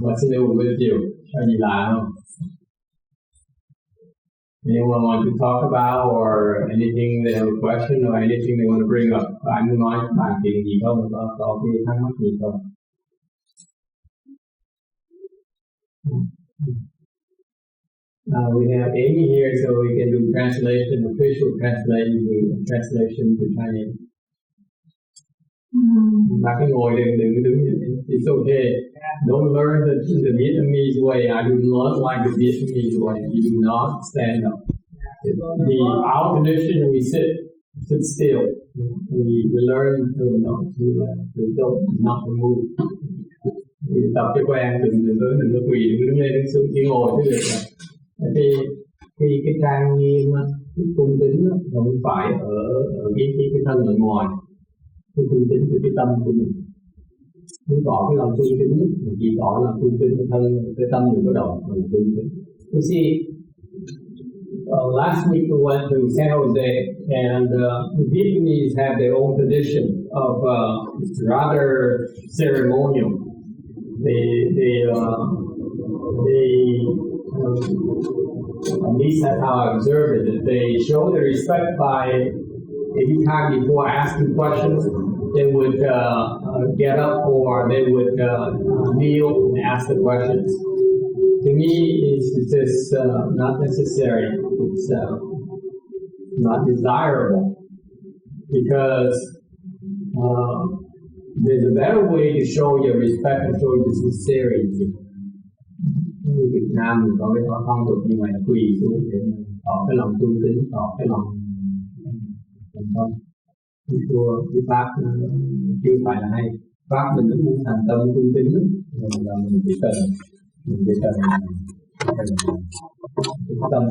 What's new with you? Có gì lạ không? Anyone want to talk about or anything they have a question or anything they want to bring up? Ai muốn nói bàn chuyện gì không? Có cái thắc mắc gì không? We have Amy here, so we can do translation, official translation to Chinese. Bà cứ ngồi đừng đứng. It's okay. Don't learn the Vietnamese way. I do not like the Vietnamese way. You do not stand up. Our tradition, we sit still. We learn to don't not to move. Thì tập cho quen đừng có quỳ, đừng đứng lên đứng xuống, chỉ ngồi thế được rồi. Thì khi cái trang nghiêm, cái cung tín không phải ở cái thân ở ngoài. Cái cung tín từ cái tâm của mình. Nếu có cái lòng cung tín, mình chỉ có là cung tín của thân, cái tâm mình có động là cung tín. You see, last week we went to San Jose, and the Vietnamese have their own tradition of rather ceremonial. At least that's how I observed it. That they show their respect by every time before asking questions, they would get up or they would kneel and ask the questions. To me, it's just not necessary. It's not desirable because there's a better way to show your respect and show your sincerity. Như Việt Nam mình có cái thói phong tục như vậy là quỳ xuống để tỏ cái lòng tôn kính, tỏ cái lòng thành tâm. Cái chùa, cái pháp chưa phải là hay. Pháp mình cũng muốn thành tâm tôn kính, là mình chỉ cần tâm.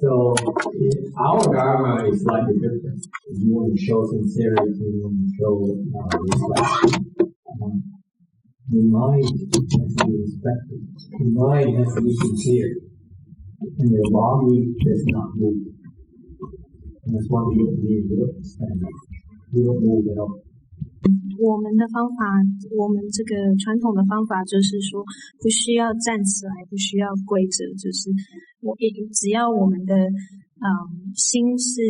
So our Dharma is slightly different. You want to show sincerity, you want to show respect. The mind has to be respected. The mind has to be sincere. And the body does not move. And that's why you don't need to stand up. You don't move at all. 我们的方法，我们这个传统的方法就是说，不需要站起来，不需要跪着，就是只要我们的心是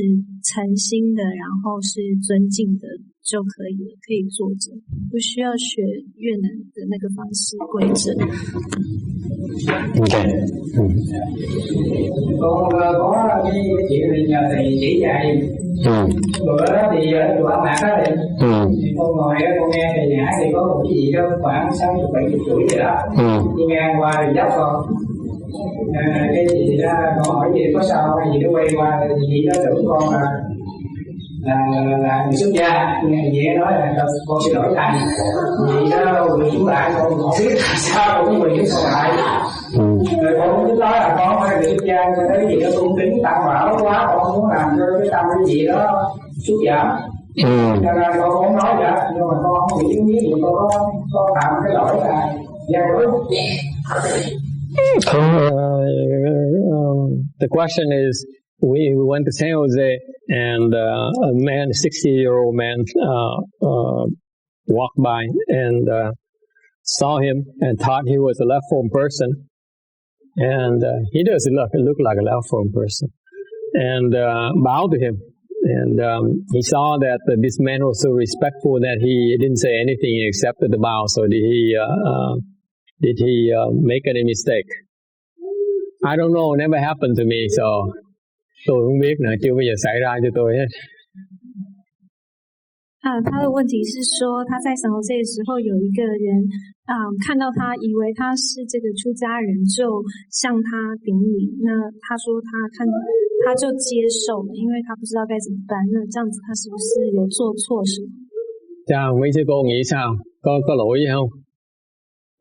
诚心的，然后是尊敬的就可以了，可以坐着，不需要学越南的那个方式跪着。Con có cái chuyện này nhờ thầy chỉ dạy. Bữa đó thì ở chùa An Lạc đó thì con ngồi con nghe thầy nhã thì có một cái gì đó khoảng 60-70 tuổi vậy đó. Đi ngang qua thì dắt con. Cái gì đó con hỏi gì có sao hay gì đó quay qua thì gì đó tưởng con là người xuất gia, vậy nói là con xin lỗi thầy, vì đó quỳ xuống lại con không biết tại sao con mới quỳ xuống lại, rồi con cũng biết nói là con phải người xuất gia, con thấy gì đó tôn kính tặng bảo quá, con không muốn làm cho cái tâm cái gì đó sút giảm, cho nên con không nói vậy, nhưng mà con không bị chứng biết gì, con có phạm cái lỗi là gian dối. The question is, we went to San Jose, and a man, a 60-year-old man, walked by and saw him and thought he was a left-form person, and he doesn't look like a left-form person, and bowed to him. And he saw that this man was so respectful that he didn't say anything, he accepted the bow. So did he make any mistake? I don't know, it never happened to me, so tôi không biết nữa, chưa bao giờ xảy ra cho tôi hết. 他的问题是说，他在San Jose的时候，有一个人看到他，以为他是这个出家人，就向他顶礼。那他说他就接受了，因为他不知道该怎么办。那这样子，他是不是有做错什么？Chà, mấy sư cô nghĩ sao? Có lỗi gì không?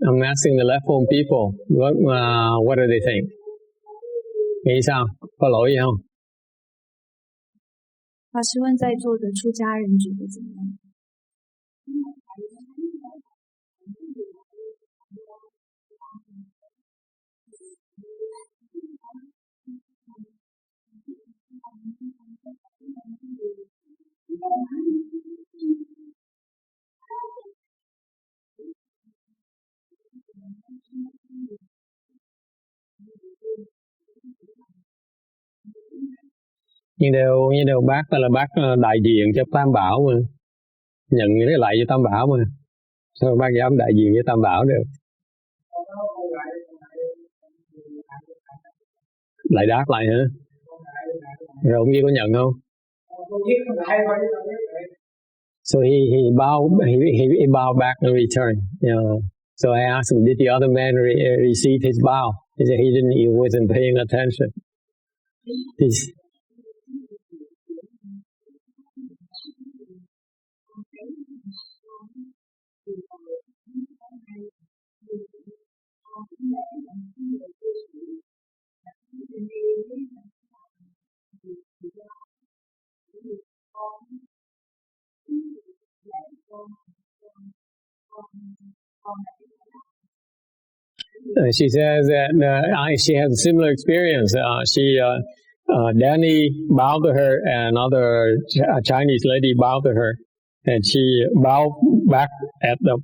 I'm asking the left-form people, what do they think? Nghĩ sao? Có lỗi gì không? 法师问在座的出家人觉得怎么样？ như đều bác là bác đại diện cho Tam Bảo mà, nhận cái lạy cho Tam Bảo mà, sao bác dám đại diện cho Tam Bảo được? Lại đáp lại hả? Rồi ông kia có nhận không? So he bowed back in return. So I asked him, did the other man receive his bow? He said he wasn't paying attention. She says that she has a similar experience. Danny bowed to her, and another Chinese lady bowed to her, and she bowed back at them,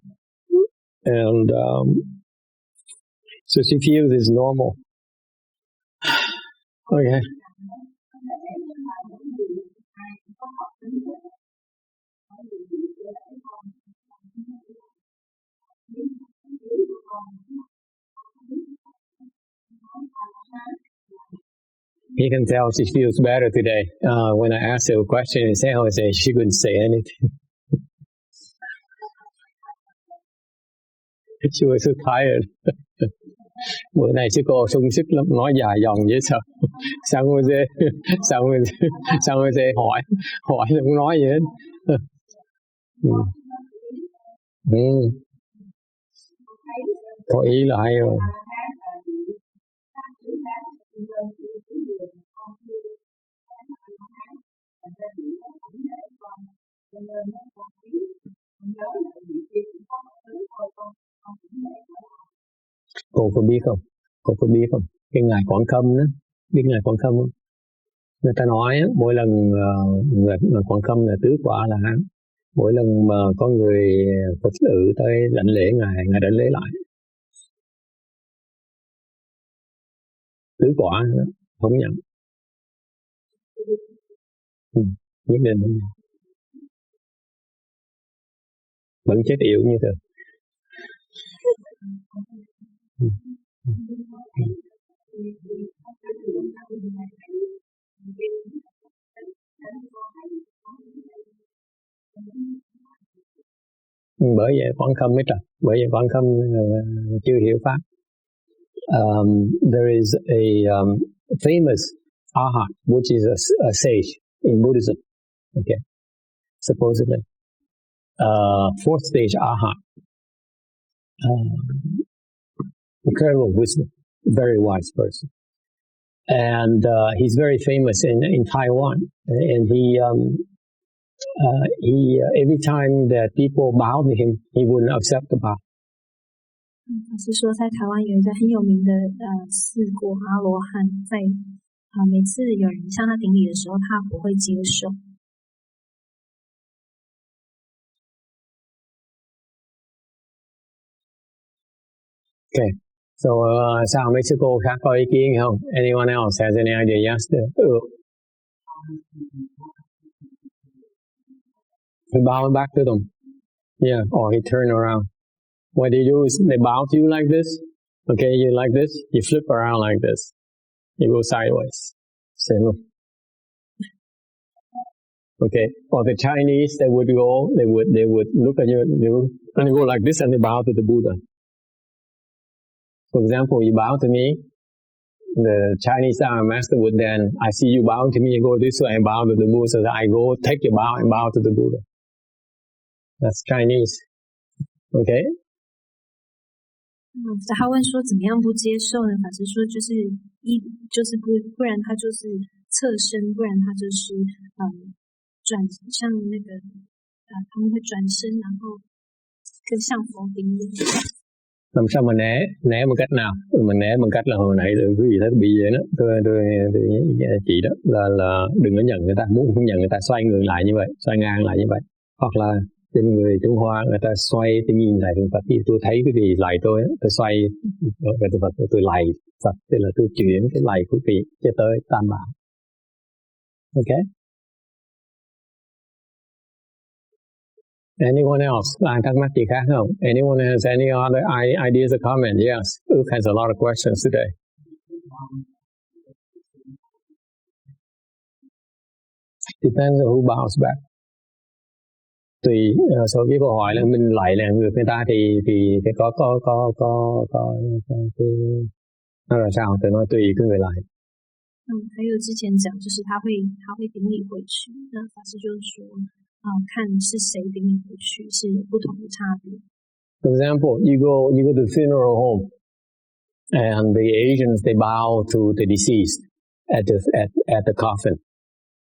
and so she feels it's normal. Okay. You can tell she feels better today. When I asked her a question in San Jose, she couldn't say anything. She was so tired. Bữa nay sư cô sung sức lắm, nói dài dòng dễ sợ. San Jose hỏi không nói gì hết. Có ý là hay rồi. Cô có biết không? Cái ngài Quảng Khâm đó, biết ngài Quảng Khâm không? Người ta nói mỗi lần người Quảng Khâm là tứ quả là hán. Mỗi lần mà có người Phật tử tới đảnh lễ ngài đảnh lễ lại. Tứ quả không nhận. Nhất định không nhận. Vẫn chết yểu như thường. Bởi vậy Quảng Khâm mới trật, bởi vậy Quảng Khâm chưa hiểu pháp. There is a famous arhat, which is a sage in Buddhism. Okay, supposedly, fourth stage arhat, incredible wisdom, very wise person, and he's very famous in Taiwan, and he every time that people bow to him, he wouldn't accept the bow. 是说，在台湾有一个很有名的四果阿罗汉，在每次有人向他顶礼的时候，他不会接受。Okay, so sao mấy sư cô khác có ý kiến không? Anyone else has any idea? Yes. He bowed back to them. Yeah, or he turned around. What they do is they bow to you like this. Okay, you like this. You flip around like this. You go sideways. Same. Okay. Or the Chinese, they would look at you and they go like this and they bow to the Buddha. For example, you bow to me. The Chinese master would then, I see you bowing to me, you go this way and bow to the Buddha. So I go take your bow and bow to the Buddha. That's Chinese. Okay. 他问说怎么样不接受呢？法师说就是不然他就是侧身，不然他就是转像那个他们会转身，然后跟向佛顶礼。Làm sao mà né bằng cách nào? Mình né bằng cách là hồi nãy quý vị thấy bị vậy đó. Tôi chỉ đó là đừng có nhận người ta, muốn không nhận người ta xoay người lại như vậy, xoay ngang lại như vậy. Hoặc là trên người Trung Hoa người ta xoay, tôi nhìn lại Phật, thì tôi thấy cái gì lạy tôi xoay về Phật, tôi lạy Phật, tức là tôi chuyển cái lạy của vị cho tới Tam Bảo. Okay. Anyone else? Ai thắc mắc gì khác không? Anyone has any other ideas or comments? Yes. Ước has a lot of questions today. Depends on who bounce back. Tùy số cái câu hỏi là mình lại là người ta thì có nó là sao? Tôi nói tùy cái người lại. 还有之前讲就是他会顶你回去，那法师就是说看是谁顶你回去是有不同的差别。For example, you go to the funeral home, and the Asians they bow to the deceased at the coffin.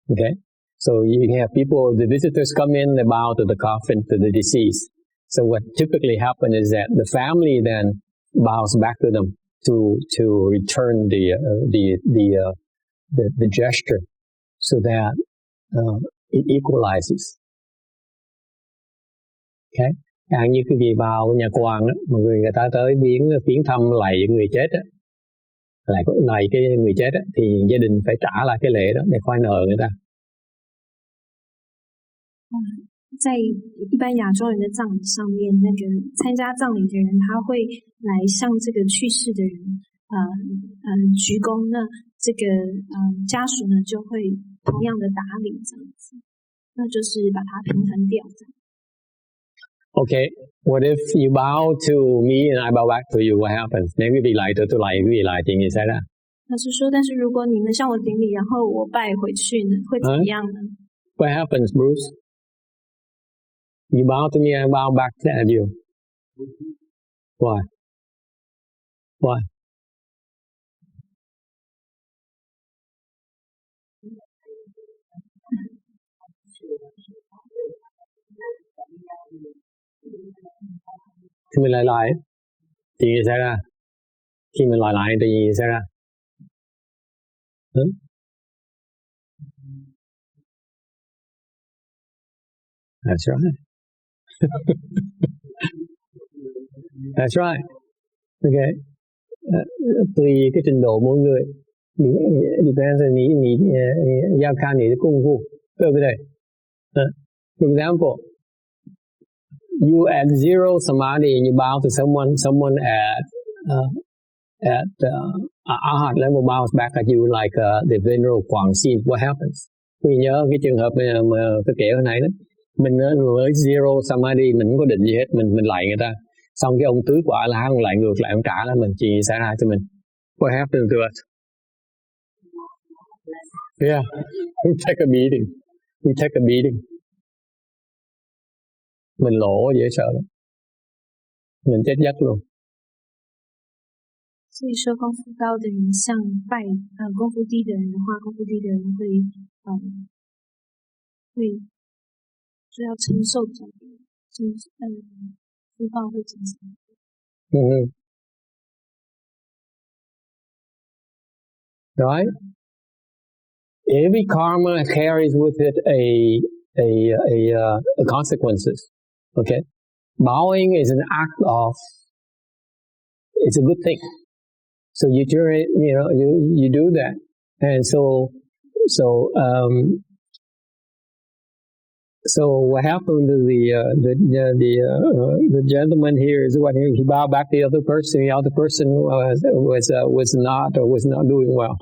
Okay, so you have people, the visitors come in, they bow to the coffin to the deceased. So what typically happens is that the family then bows back to them to return the gesture, so that it equalizes. Okay. Như cái vị vào nhà quan á, mà người ta tới viếng thăm lạy người chết á, lạy cái người chết á, thì gia đình phải trả lại cái lễ đó để khoai nợ người ta. 在一般亚洲人的葬礼上面，那个参加葬礼的人，他会来向这个去世的人鞠躬，那这个家属呢就会同样的打理这样子，那就是把它平衡掉这样。Okay, what if you bow to me and I bow back to you? What happens? Nếu quý vị lại tôi lại quý vị lại thì gì xảy ra? 老师说，但是如果你们向我顶礼，然后我拜回去呢，会怎么样呢？ What happens, Bruce? You bow to me, I bow back at you. Why? Why? Khi mình lại thì gì xảy ra? Khi mình lại thì gì xảy ra? That's right. That's right. Okay. Tùy cái trình độ mỗi người. Depends on 你要看你的功夫，对不对？For example, you at zero samadhi and you bow to someone at Arhat level bows back at you like the venerable Quảng Xin. What happens? Mình nhớ cái trường hợp mà tôi kể hồi nãy đó. Mình với zero samadhi, mình không có định gì hết, mình lại người ta. Xong cái ông tứ quả là ông lại ngược lại, ông trả lại mình, chuyện gì xảy ra cho mình? What happened to us? Yeah, we take a beating. We take a beating. Mình lỗ dễ sợ lắm. Mình chết giấc luôn. 所以说，功夫高的人像功夫低的人的话，功夫低的人会就要承受这个福报会减少。Right? Every karma carries with it a consequences. Okay? Bowing is an act of, it's a good thing. So you do that. And so what happened to the gentleman here is what he bowed back to the other person. The other person was not doing well.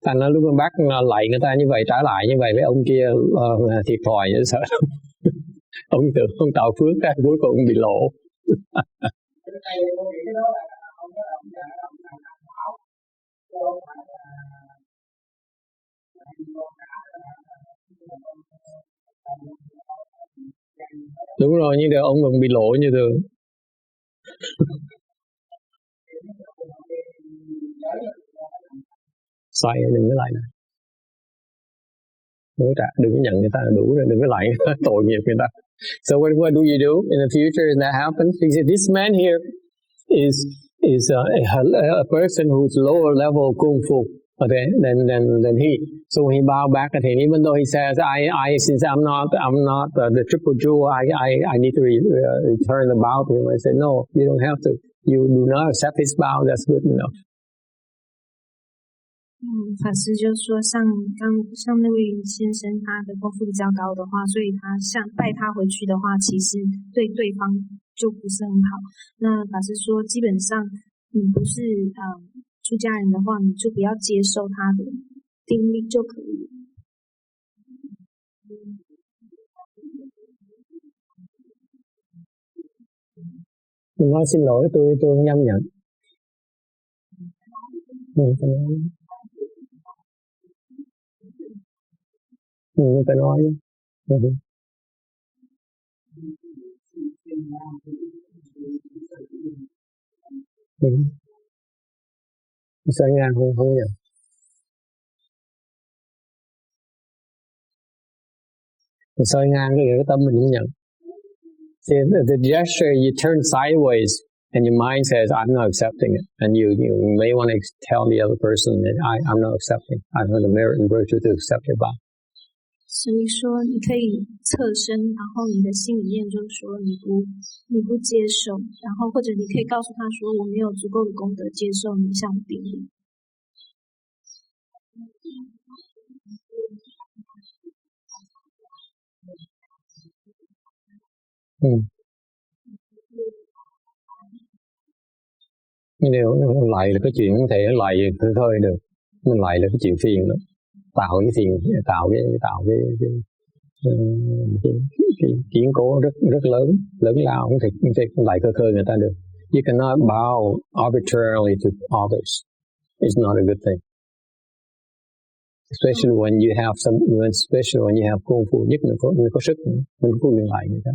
Thành ra lúc bác lại người ta như vậy, trả lại như vậy với ông kia thiệt thòi dễ sợ. Ông tưởng ông tạo phước ra cuối cùng bị lộ. Đúng rồi, nhưng ông còn bị lộ như thường. Xoay đừng có lại này. Đừng có nhận người ta là đủ rồi, đừng có lại tội nghiệp người ta. So what do you do in the future when that happens? Because this man here is a person who's lower level kung fu, okay, than he. So when he bow back at him, even though he says, since I'm not the triple jewel, I need to return the bow to him. I said, no, you don't have to. You do not accept his bow. That's good enough. 法师就说像那位先生他的功夫比较高的话，所以他带他回去的话，其实对对方就不是很好。那法师说基本上你不是出家人的话，你就不要接受他的定力就可以了。Mình nói xin lỗi, tôi không dám nhận. Mình phải nói. Sao ngang không nhận. Sao ngang cái tâm mình không nhận. See, the gesture, you turn sideways and your mind says, I'm not accepting it. And you may want to tell the other person that I'm not accepting. I don't have the merit and virtue to accept it back. 所以说你可以侧身，然后你的心里面就说你不接受，然后或者你可以告诉他说我没有足够的功德接受你向我定力。Nếu lại là cái chuyện không thể lại thôi được, mình lại là cái chuyện phiền đó, tạo cái kiến cố rất lớn lao, không thể lại khơi người ta được. You cannot bow arbitrarily to others. It's not a good thing. Especially when you have功夫, nhất là mình có sức, mình có quyền lại người ta.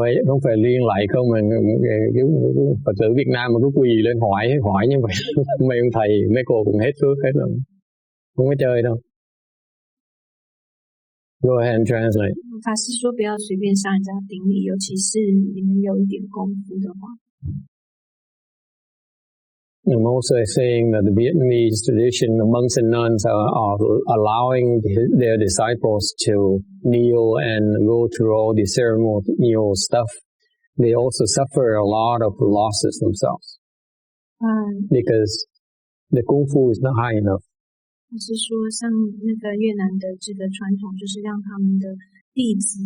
Vậy không phải liên lại không mà cái Phật tử Việt Nam mà cứ quỳ lên hỏi như vậy mấy ông thầy mấy cô cũng hết phước hết rồi, không có chơi đâu. Go ahead and translate. 法师说不要随便向人家顶礼，尤其是你们有一点功夫的话。I'm also saying that the Vietnamese tradition, the monks and nuns are allowing their disciples to kneel and go through all the ceremonial stuff. They also suffer a lot of losses themselves because the kung fu is not high enough. 是说像那个越南的这个传统，就是让他们的弟子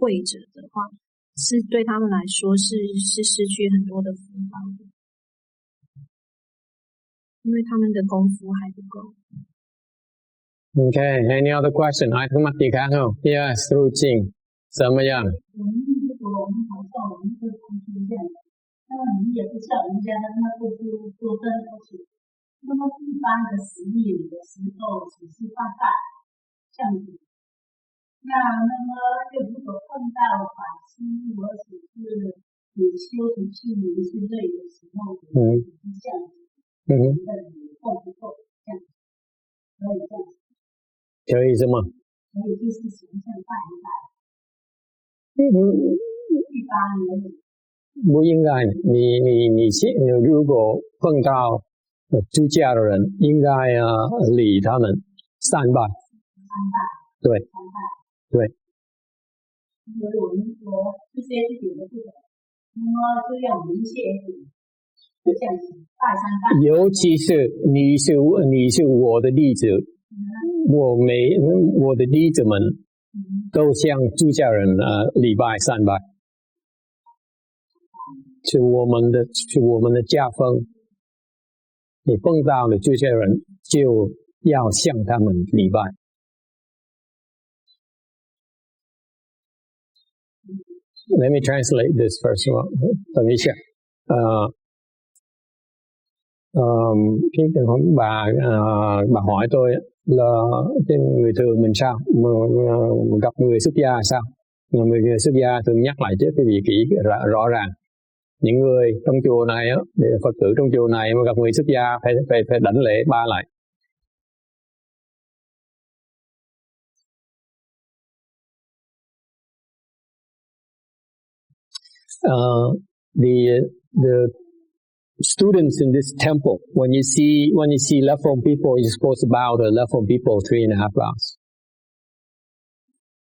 跪着的话，是对他们来说是失去很多的福报的。因为他们的功夫还不够。Okay, any other question? Ai thắc mắc gì khác không? Yes, through Ching. Samayan. 那么一般的食礼的时候只是拜拜这样子，那么就如果碰到法师或者是你修行去灵是类的时候，也是这样子。够不够这样子，可以这样子。可以什么？可以就是形象拜一拜。一般人不应该，你如果碰到出家的人，应该礼他们三拜。对。对。因为我们说这些是有的不懂，那么就要明确一点。尤其是你是我的弟子，我的弟子们都向出家人礼拜三拜，是我们的家风。你碰到了出家人，就要向他们礼拜。Let me translate this first of all. 等一下，cái tình huống bà hỏi tôi là trên người thường mình sao mà gặp người xuất gia sao, Người xuất gia thường nhắc lại trước cái vị kỷ rõ ràng. Những người trong chùa này á, Phật tử trong chùa này mà gặp người xuất gia phải đảnh lễ 3 lại. The students in this temple, when you see left-form people, you're supposed to bow to left-form people 3.5 bows.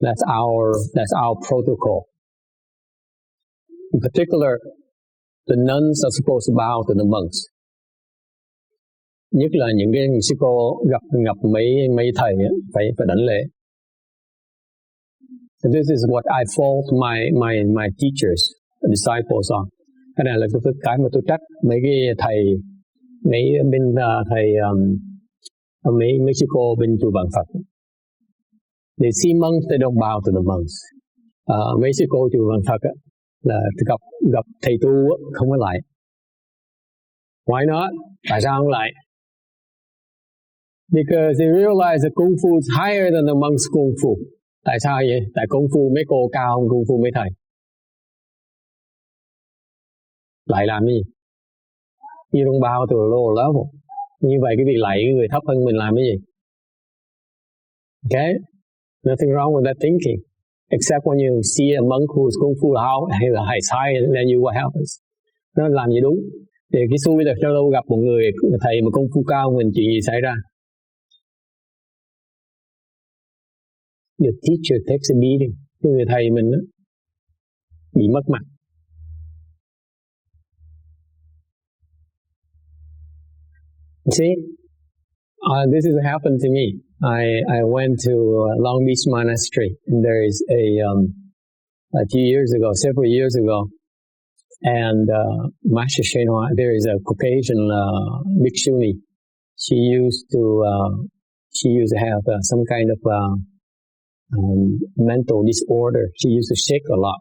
That's our protocol. In particular, the nuns are supposed to bow to the monks. Nhất là những cái sư cô gặp mấy thầy phải đảnh lễ. And this is what I fault my teachers, disciples on. Cái này là cái mà tôi trách mấy cái thầy, mấy sư cô bên chùa Vạn Phật. They see monks, they don't bow to the monks. Mấy sư cô chùa Vạn Phật là gặp thầy tu không có lại. Why not? Tại sao không lại? Because they realize the kung fu is higher than the monks' kung fu. Tại sao vậy? Tại kung fu mấy cô cao hơn kung fu mấy thầy. Lại làm gì? You don't bow to a lower level. Như vậy cái việc lạy người thấp hơn mình làm cái gì? Okay? Nothing wrong with that thinking. Except when you see a monk who's kung fu is higher than you, what happens? Nó làm gì đúng? Thì cái xui là lâu lâu gặp một người thầy mà kung fu cao mình, chuyện gì xảy ra? The teacher takes a beating. Cái người thầy mình bị mất mặt. See, this has happened to me. I went to Long Beach Monastery, and there is a few years ago, several years ago, and Master Shenhua, there is a Caucasian bhikshuni. She used to have some kind of mental disorder. She used to shake a lot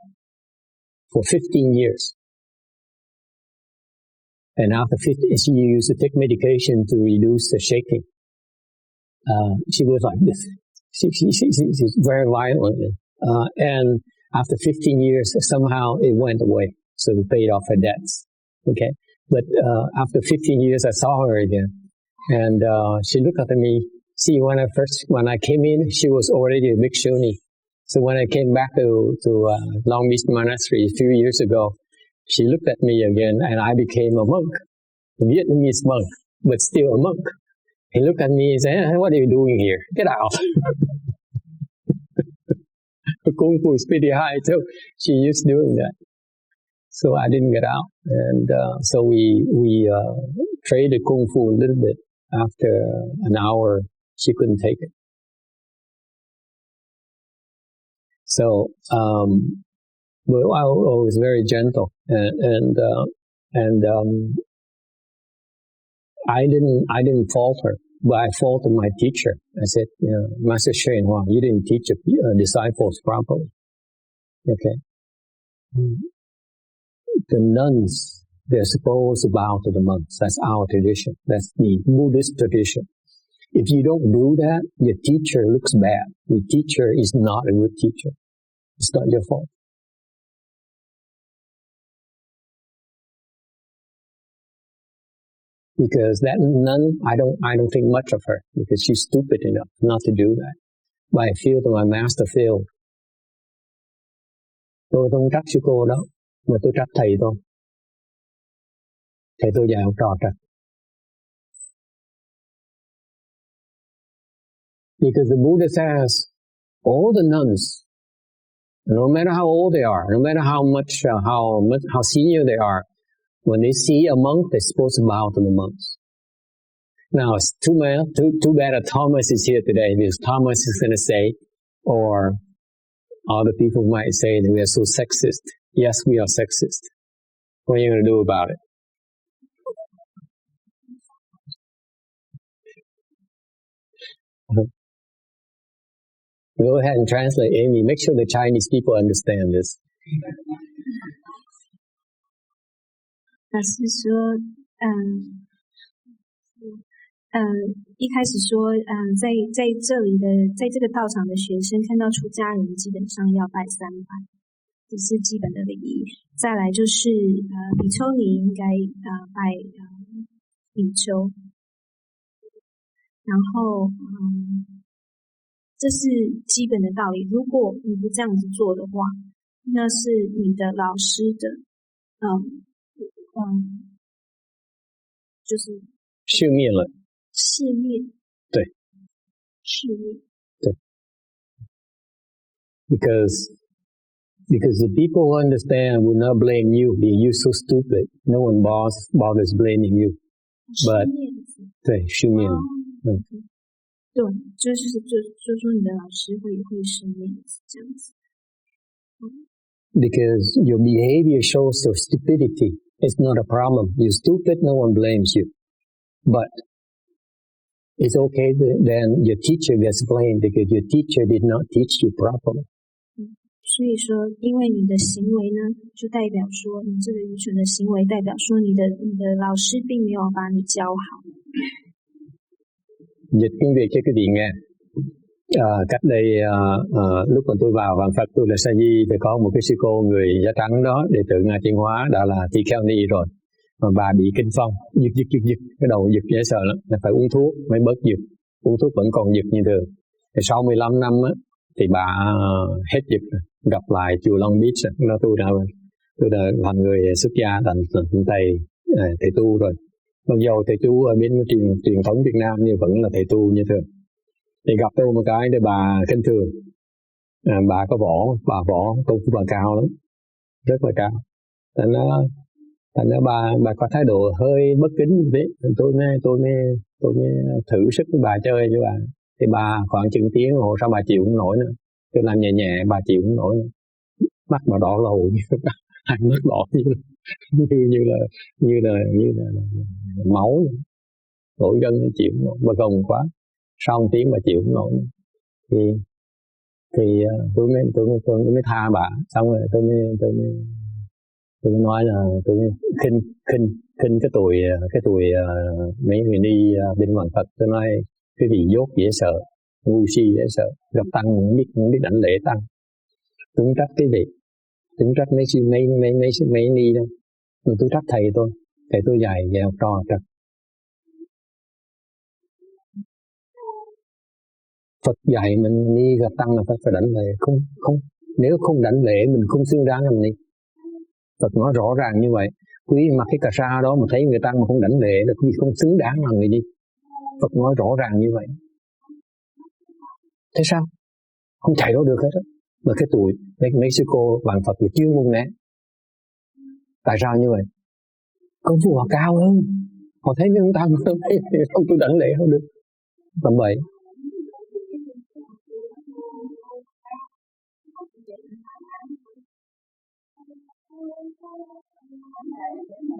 for 15 years. And after 15, she used to take medication to reduce the shaking. She was like this. She's very violent. And after 15 years, somehow it went away. So we paid off her debts. Okay. But after 15 years, I saw her again. And she looked at me. See, when I came in, she was already a bhikshuni. So when I came back to Long Beach Monastery a few years ago, she looked at me again, and I became a monk, a Vietnamese monk, but still a monk. He looked at me and said, "What are you doing here? Get out." The kung fu is pretty high too. She used doing that. So I didn't get out. And so we traded kung fu a little bit. After an hour, she couldn't take it. So, but I was very gentle, and I didn't fault her, but I faulted my teacher. I said, Master Shenhua, you didn't teach your disciples properly. Okay. The nuns, they're supposed to bow to the monks. That's our tradition. That's the Buddhist tradition. If you don't do that, your teacher looks bad. Your teacher is not a good teacher. It's not your fault. Because that nun, I don't think much of her, because she's stupid enough not to do that. But I feel that my master failed. Tôi không trách sư cô đó, mà tôi trách thầy tôi. Thầy tôi dạy học trò trật. Because the Buddha says, all the nuns, no matter how old they are, no matter how senior they are, when they see a monk, they're supposed to bow to the monks. Now, it's too bad that Thomas is here today, because Thomas is going to say, or other people might say that we are so sexist. Yes, we are sexist. What are you going to do about it? Go ahead and translate, Amy. Make sure the Chinese people understand this. 他是说，一开始说，在这里的，在这个道场的学生看到出家人，基本上要拜3拜，这是基本的礼仪。再来就是比丘尼应该拜比丘，然后这是基本的道理。如果你不这样子做的话，那是你的老师的就是熄灭了。熄灭。对。熄灭。对。Because the people who understand will not blame you. You're so stupid. No one bothers blaming you. But 对，熄灭了。对，就是说你的老师会熄灭这样子。Because your behavior shows your stupidity. It's not a problem. You're stupid, no one blames you. But it's okay then your teacher gets blamed because your teacher did not teach you properly. 所以说，因为你的行为呢，就代表说你这个愚蠢的行为，代表说你的老师并没有把你教好。Dịch tiếng Việt cho quý vị nghe. Cách đây lúc mà tôi vào Vạn Phật, tôi là Sa Di, thì có một cái sư cô người da trắng đó, đệ tử Ngài Tiến Hóa, đã là Tỳ Kheo Ni rồi. Mà bà bị kinh phong, giật, cái đầu giật dễ sợ lắm, là phải uống thuốc mới bớt giật. Uống thuốc vẫn còn giật như thường. Thì sau 15 năm á, thì bà hết giật, gặp lại chùa Long Beach, nó tôi đã thành người xuất gia, thành thầy tu rồi. Mặc dù thầy tu ở bên truyền thống Việt Nam nhưng vẫn là thầy tu như thường. Thì gặp tôi một cái để bà khinh thường. Bà có võ công phu bà cao lắm, rất là cao. Thành ra bà có thái độ hơi bất kính như thế. Tôi mới thử sức với bà chơi cho bà. Thì bà khoảng chừng tiếng hồ sau bà chịu không nổi nữa. Tôi làm nhẹ nhẹ bà chịu không nổi nữa. Mắt bà đỏ lầu như hai mắt đỏ như là máu, nổi gân chịu không nổi, bà gồng quá. Sau một tiếng bà chịu không nổi. Thì tôi mới tha bà. Xong rồi tôi mới nói là tôi mới khinh cái tuổi mấy người đi bên Vạn Phật. Tôi nói cái gì dốt dễ sợ, ngu si dễ sợ, gặp tăng không biết đảnh lễ tăng. Tôi không trách cái gì, tôi không trách mấy ni đâu, mà tôi trách thầy tôi dạy học trò trật. Phật dạy mình ni gặp tăng là phải đảnh lễ, không nếu không đảnh lễ mình không xứng đáng làm ni. Phật nói rõ ràng như vậy. Quý mặc cái cà sa đó mà thấy người tăng mà không đảnh lễ là quý không xứng đáng làm người đi. Phật nói rõ ràng như vậy. Thế sao? Không chạy đâu được hết á. Mà cái tuổi mấy sư cô Vạn Phật là chuyên môn né. Tại sao như vậy? Công phu họ cao hơn. Họ thấy mấy ông tăng không tôi đảnh lễ không được. Tầm bậy.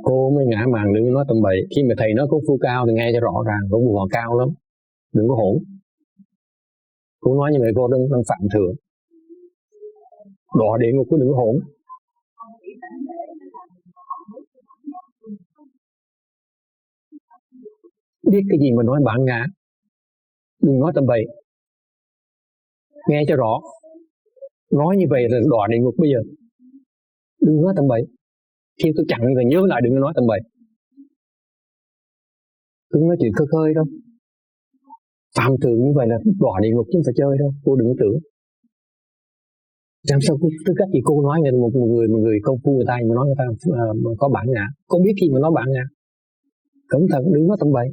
Cô mới ngã màng đừng nói tầm bậy. Khi mà thầy nói công phu cao thì nghe cho rõ ràng. Công phu họ cao lắm. Đừng có hỗn. Cô nói như vậy cô đang phạm thượng. Đọa địa ngục, đừng có hỗn. Biết cái gì mà nói bản ngã. Đừng nói tầm bậy. Nghe cho rõ. Nói như vậy là đọa địa ngục bây giờ. Đừng nói tầm bậy. Khi tôi chặn rồi nhớ lại đừng nói tầm bậy. Tôi nói chuyện khơi khơi đâu. Phạm thượng như vậy là đọa địa ngục chứ không phải chơi đâu. Cô đừng tưởng. Làm sao tôi cách gì cô nói một người công phu người ta mà nói người ta có bản ngã. Cô biết khi mà nói bản ngã. Cẩn thận đừng nói tầm bậy.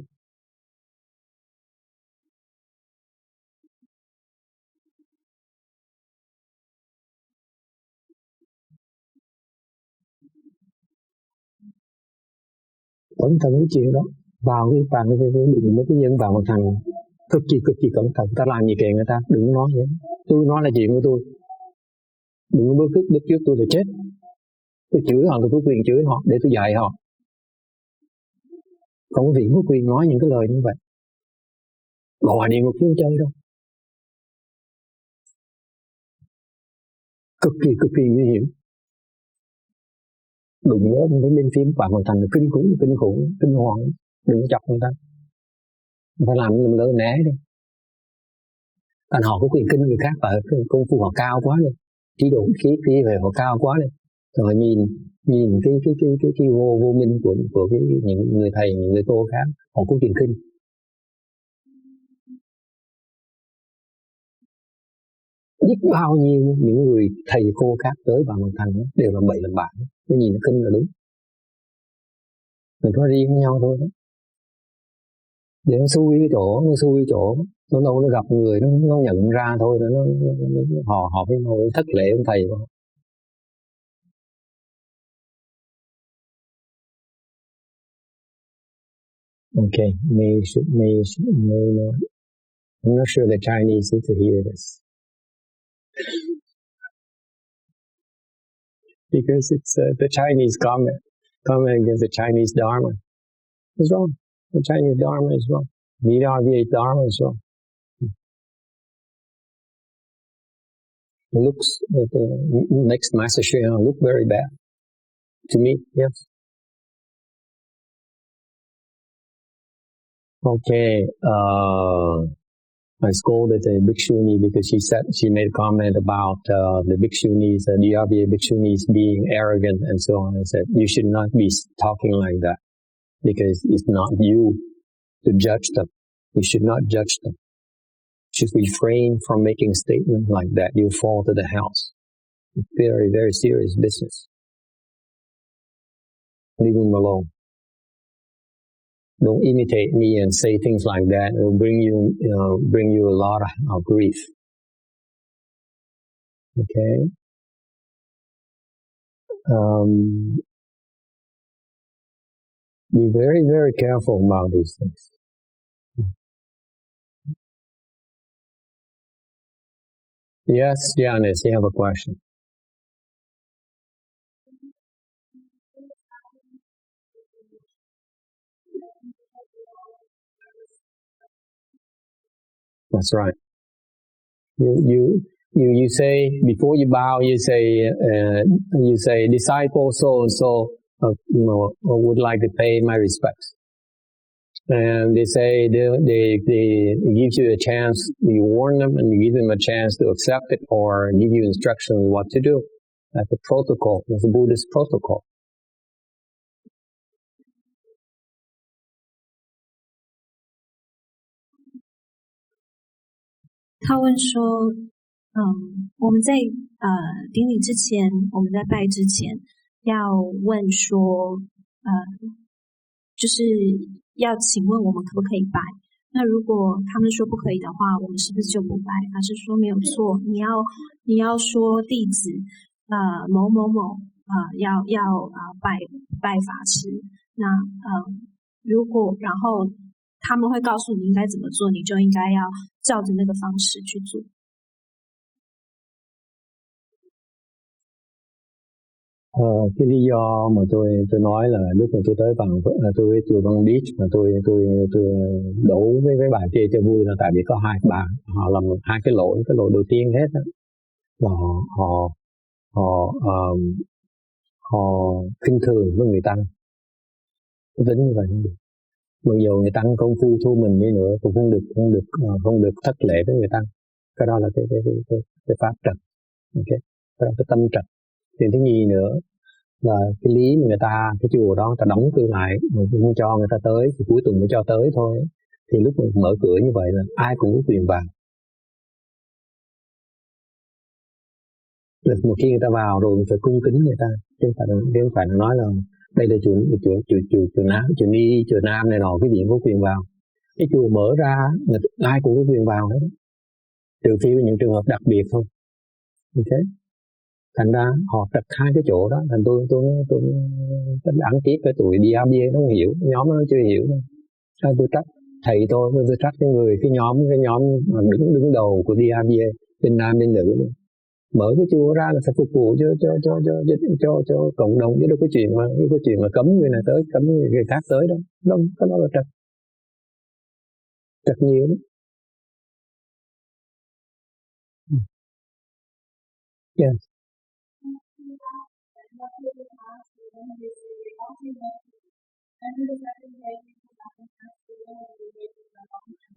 Cẩn thận cái chuyện đó. Vào cái bàn đừng mấy cái nhân vào một thằng cực kỳ cẩn thận. Ta làm gì kệ người ta đừng nói vậy. Tôi nói là chuyện của tôi. Đừng bước trước tôi là chết. Tôi chửi họ tôi có quyền chửi họ để tôi dạy họ. Không có vị có quyền nói những cái lời như vậy. Đọa địa ngục không chơi đâu. Cực kỳ nguy hiểm. Đừng nhớ mấy bên phim Phạm Hoàng Thành là kinh khủng, kinh hoàng, đừng chọc người ta. phải làm lớn né đi. Còn họ có quyền kinh người khác và công phu họ cao quá đi, trí độ khí về họ cao quá đi, rồi nhìn cái vô minh của những người thầy, những người cô khác, họ có quyền kinh. Biết bao nhiêu những người thầy cô khác tới vào Hoàng Thành đều làm bậy làm bạ, nó nhìn nó kinh là đúng. Mình có riêng với nhau thôi đó. Để nó xui cái chỗ, nó đâu nó gặp người nó nhận ra thôi, nó họ với nhau thất lễ ông thầy của họ. Okay, may not. I'm not sure the Chinese need to hear this. Because it's the Chinese comment against the Chinese Dharma. It's wrong. The Chinese Dharma is wrong. The DRVA Dharma is wrong. It looks, the next Master Shriyang look very bad. To me, yes. Okay, I scolded the Bhikshuni because she made a comment about the Bhikshuni's, the DRVA Bhikshuni's being arrogant and so on. I said, you should not be talking like that because it's not you to judge them. You should not judge them. You should refrain from making statements like that. You'll fall to the house. It's very, very serious business. Leave them alone. Don't imitate me and say things like that. It will bring you a lot of grief. Okay. Be very, very careful about these things. Yes, Janice, you have a question. That's right. You say before you bow, you say disciple so and so, would like to pay my respects, and they say they give you a chance. You warn them and you give them a chance to accept it or give you instructions on what to do. That's a protocol. That's a Buddhist protocol.他问说，我们在典礼之前，我们在拜之前，要问说，就是要请问我们可不可以拜？那如果他们说不可以的话，我们是不是就不拜？他是说没有错，你要说弟子某某某要拜法师，那如果然后他们会告诉你应该怎么做，你就应该要照着那个方式去做。Cái lý do mà tôi nói là lúc mà tôi tới tôi Bằng Beach mà tôi đổ với bà kia cho vui là tại vì có hai bà họ làm hai cái lỗi đầu tiên hết á, là họ khinh thường với người tăng, tính như vậy. Mặc dù người tăng công phu thua mình đi nữa cũng không được thất lễ với người tăng. Cái đó là cái pháp trật, okay. Cái đó cái tâm trật. Chuyện thứ nhì nữa là cái lý mà người ta, cái chùa đó người ta đóng cửa lại, mình không cho người ta tới, thì cuối tuần mới cho tới thôi. Thì lúc mình mở cửa như vậy là ai cũng có quyền vào. Một khi người ta vào rồi mình phải cung kính người ta, chứ không phải là nói là đây là chùa Nam này nọ, cái gì cũng có quyền vào. Cái chùa mở ra ai cũng có quyền vào hết, trừ phi những trường hợp đặc biệt thôi. Ok. Thành ra họ trật hai cái chỗ đó, thành tôi đáng tiếc cái tụi DRVA nó không hiểu, nhóm nó chưa hiểu. Sao tôi trách thầy tôi trách cái nhóm mà đứng đầu của DRVA, bên nam bên nữ. Mở cái chùa ra là phải phục vụ cho cộng đồng, chứ đâu có chuyện mà cấm người này tới, cấm người khác tới đâu. Đâu, cái đó là trật nhiều lắm. Yes.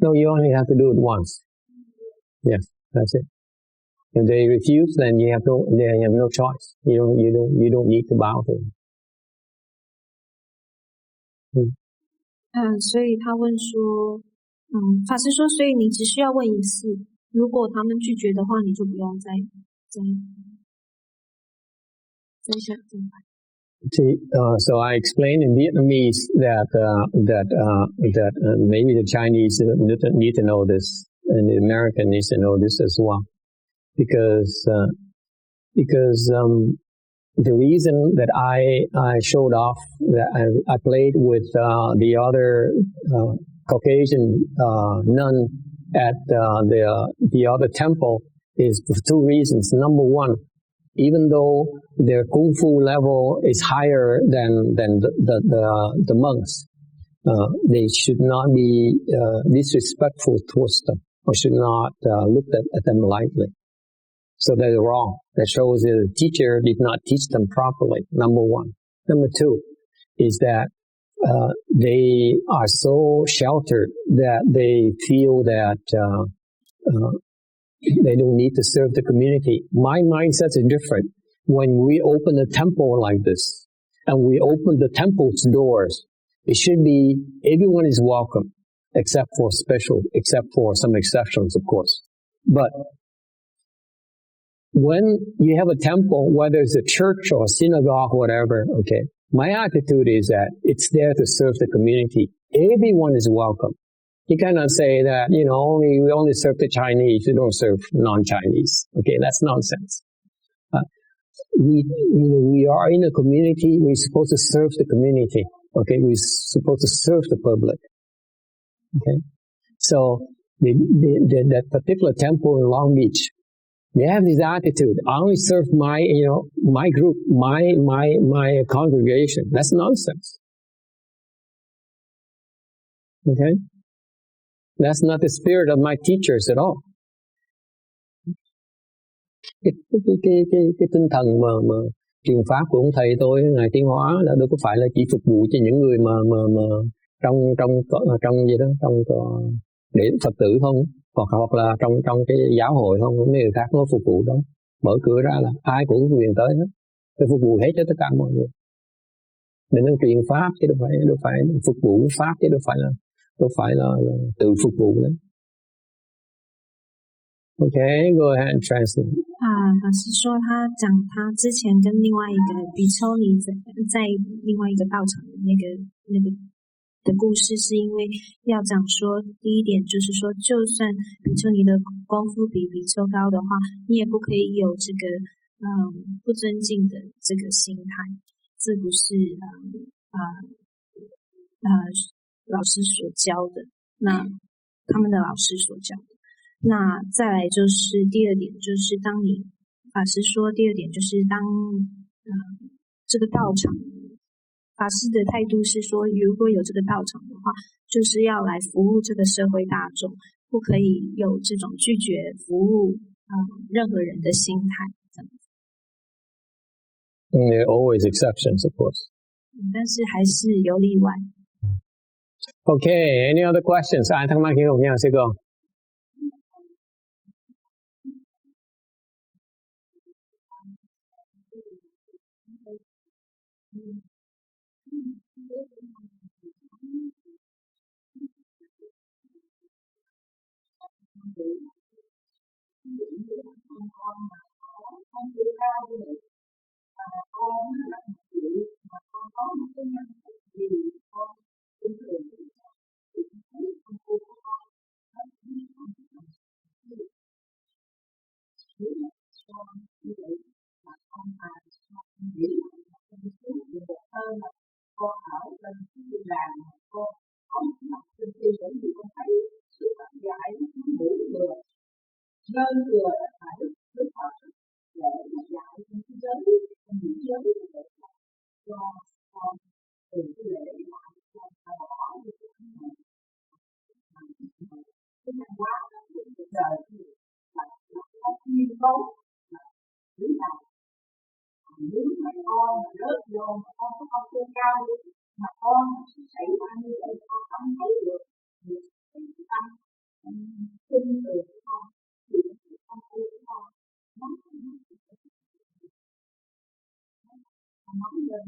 No, you only have to do it once. Yes, that's it. If they refuse, then they have no choice. You don't need to bow to them. 所以他问说，法师说，所以你只需要问一次，如果他们拒绝的话，你就不用再想。So I explained in Vietnamese that maybe the Chinese need to know this, and the American needs to know this as well, because the reason that I showed off that I played with the other Caucasian nun at the other temple is for two reasons. Number one, even though their kung fu level is higher than the monks, they should not be disrespectful towards them, or should not look at them lightly. So they're wrong. That shows that the teacher did not teach them properly, number one. Number two is that they are so sheltered that they feel that they don't need to serve the community. My mindset is different. When we open a temple like this, and we open the temple's doors, it should be everyone is welcome, except for some exceptions, of course. But when you have a temple, whether it's a church or a synagogue, whatever, okay, my attitude is that it's there to serve the community. Everyone is welcome. You cannot say that, we only serve the Chinese, we don't serve non-Chinese. Okay, that's nonsense. We are in a community, we're supposed to serve the community. Okay, we're supposed to serve the public. Okay, so that particular temple in Long Beach, they have this attitude. I only serve my group, my congregation. That's nonsense. Okay? That's not the spirit of my teachers at all. Cái tinh thần mà truyền pháp của ông thầy tôi, ngài Tiến Hóa, là đâu có phải là chỉ phục vụ cho những người mà trong gì đó, để Phật tử không, hoặc là trong cái giáo hội không, mấy người khác nó phục vụ đó. Mở cửa ra là ai cũng có quyền tới hết, phải phục vụ hết cho tất cả mọi người. Để nó truyền pháp chứ đâu phải phục vụ pháp chứ đâu phải là tự phục vụ đấy. Okay, go ahead and translate. 法师说他讲他之前跟另外一个比丘尼在另外一个道场的那个的故事，是因为要讲说，第一点就是说，就算比丘尼的功夫比比丘高的话，你也不可以有这个不尊敬的这个心态，这不是老师所教的，那他们的老师所教的。那再来就是第二点，就是当你法师说，第二点就是当这个道场，法师的态度是说，如果有这个道场的话，就是要来服务这个社会大众，不可以有这种拒绝服务任何人的心态。这样子。There are always exceptions, of course. 但是还是有例外。Okay, any other questions? Ai thắc mắc gì không nha, sư cô? Nên vừa phải đức Phật để mà dạy những cái giới để cho con từ cái lễ lại cho bỏ những cái này cái văn hóa của cuộc đời là nó chuyên tố là lý nào nếu mà con mà rớt vô mà con có con cao mà con xảy ra như vậy con không thấy được tin được không thì không tin không nói lên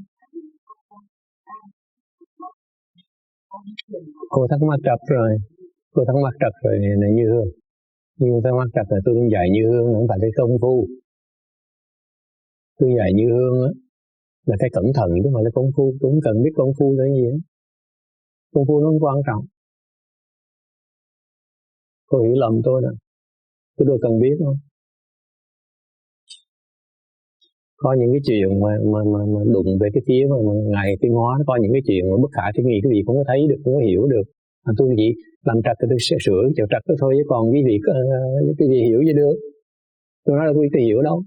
Cô thắc mắc trật rồi. Cô thắc mắc trật rồi này Như Hương. Nhưng thắc mắc trật là tôi cũng dạy Như Hương không phải cái công phu. Tôi dạy Như Hương á là cái cẩn thận chứ không phải là công phu. Tôi không cần biết công phu là gì hết. Công phu nó không quan trọng. Cô hiểu lầm tôi đó. Tôi đâu cần biết đâu. Có những cái chuyện mà đụng về cái phía mà ngày tiến hóa, có những cái chuyện mà bất khả tư nghị quý vị không có thấy được, không có hiểu được. Mà tôi chỉ làm trật thì tôi sẽ sửa chỗ trật đó thôi, chứ còn quý vị hiểu gì được. Tôi nói là quý vị hiểu đâu.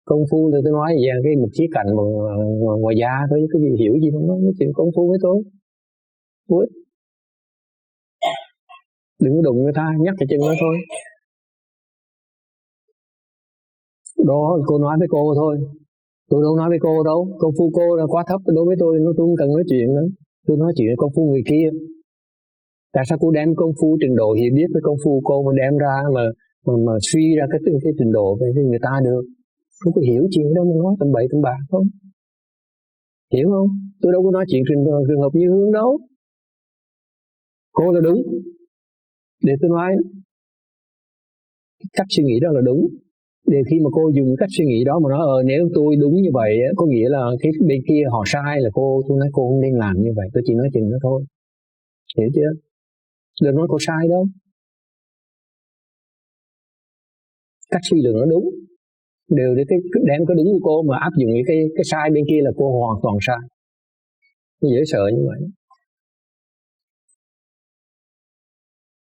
Công phu thì tôi nói về cái một khía cạnh ngoài da thôi, chứ quý vị hiểu gì đâu, nói chuyện công phu với tôi. Ủa? Đừng có đụng người ta, nhắc cái chân đó thôi. Đó cô nói với cô thôi. Tôi đâu nói với cô đâu. Công phu cô là quá thấp đối với tôi không cần nói chuyện nữa. Tôi nói chuyện với công phu người kia. Tại sao cô đem công phu trình độ hiểu biết với công phu cô mà đem ra mà suy ra cái trình độ về người ta được? Không có hiểu chuyện đâu mà nói tầm bậy tầm bạ không? Hiểu không? Tôi đâu có nói chuyện trường hợp Như Hương đâu. Cô là đúng. Để tôi nói cách suy nghĩ đó là đúng. Để khi mà cô dùng cách suy nghĩ đó mà nói nếu tôi đúng như vậy có nghĩa là cái bên kia họ sai, là tôi nói cô không nên làm như vậy. Tôi chỉ nói chừng đó thôi. Hiểu chưa? Đừng nói cô sai đâu. Cách suy luận nó đúng. Đều để đem cái đúng của cô mà áp dụng cái sai bên kia là cô hoàn toàn sai. Dễ sợ như vậy.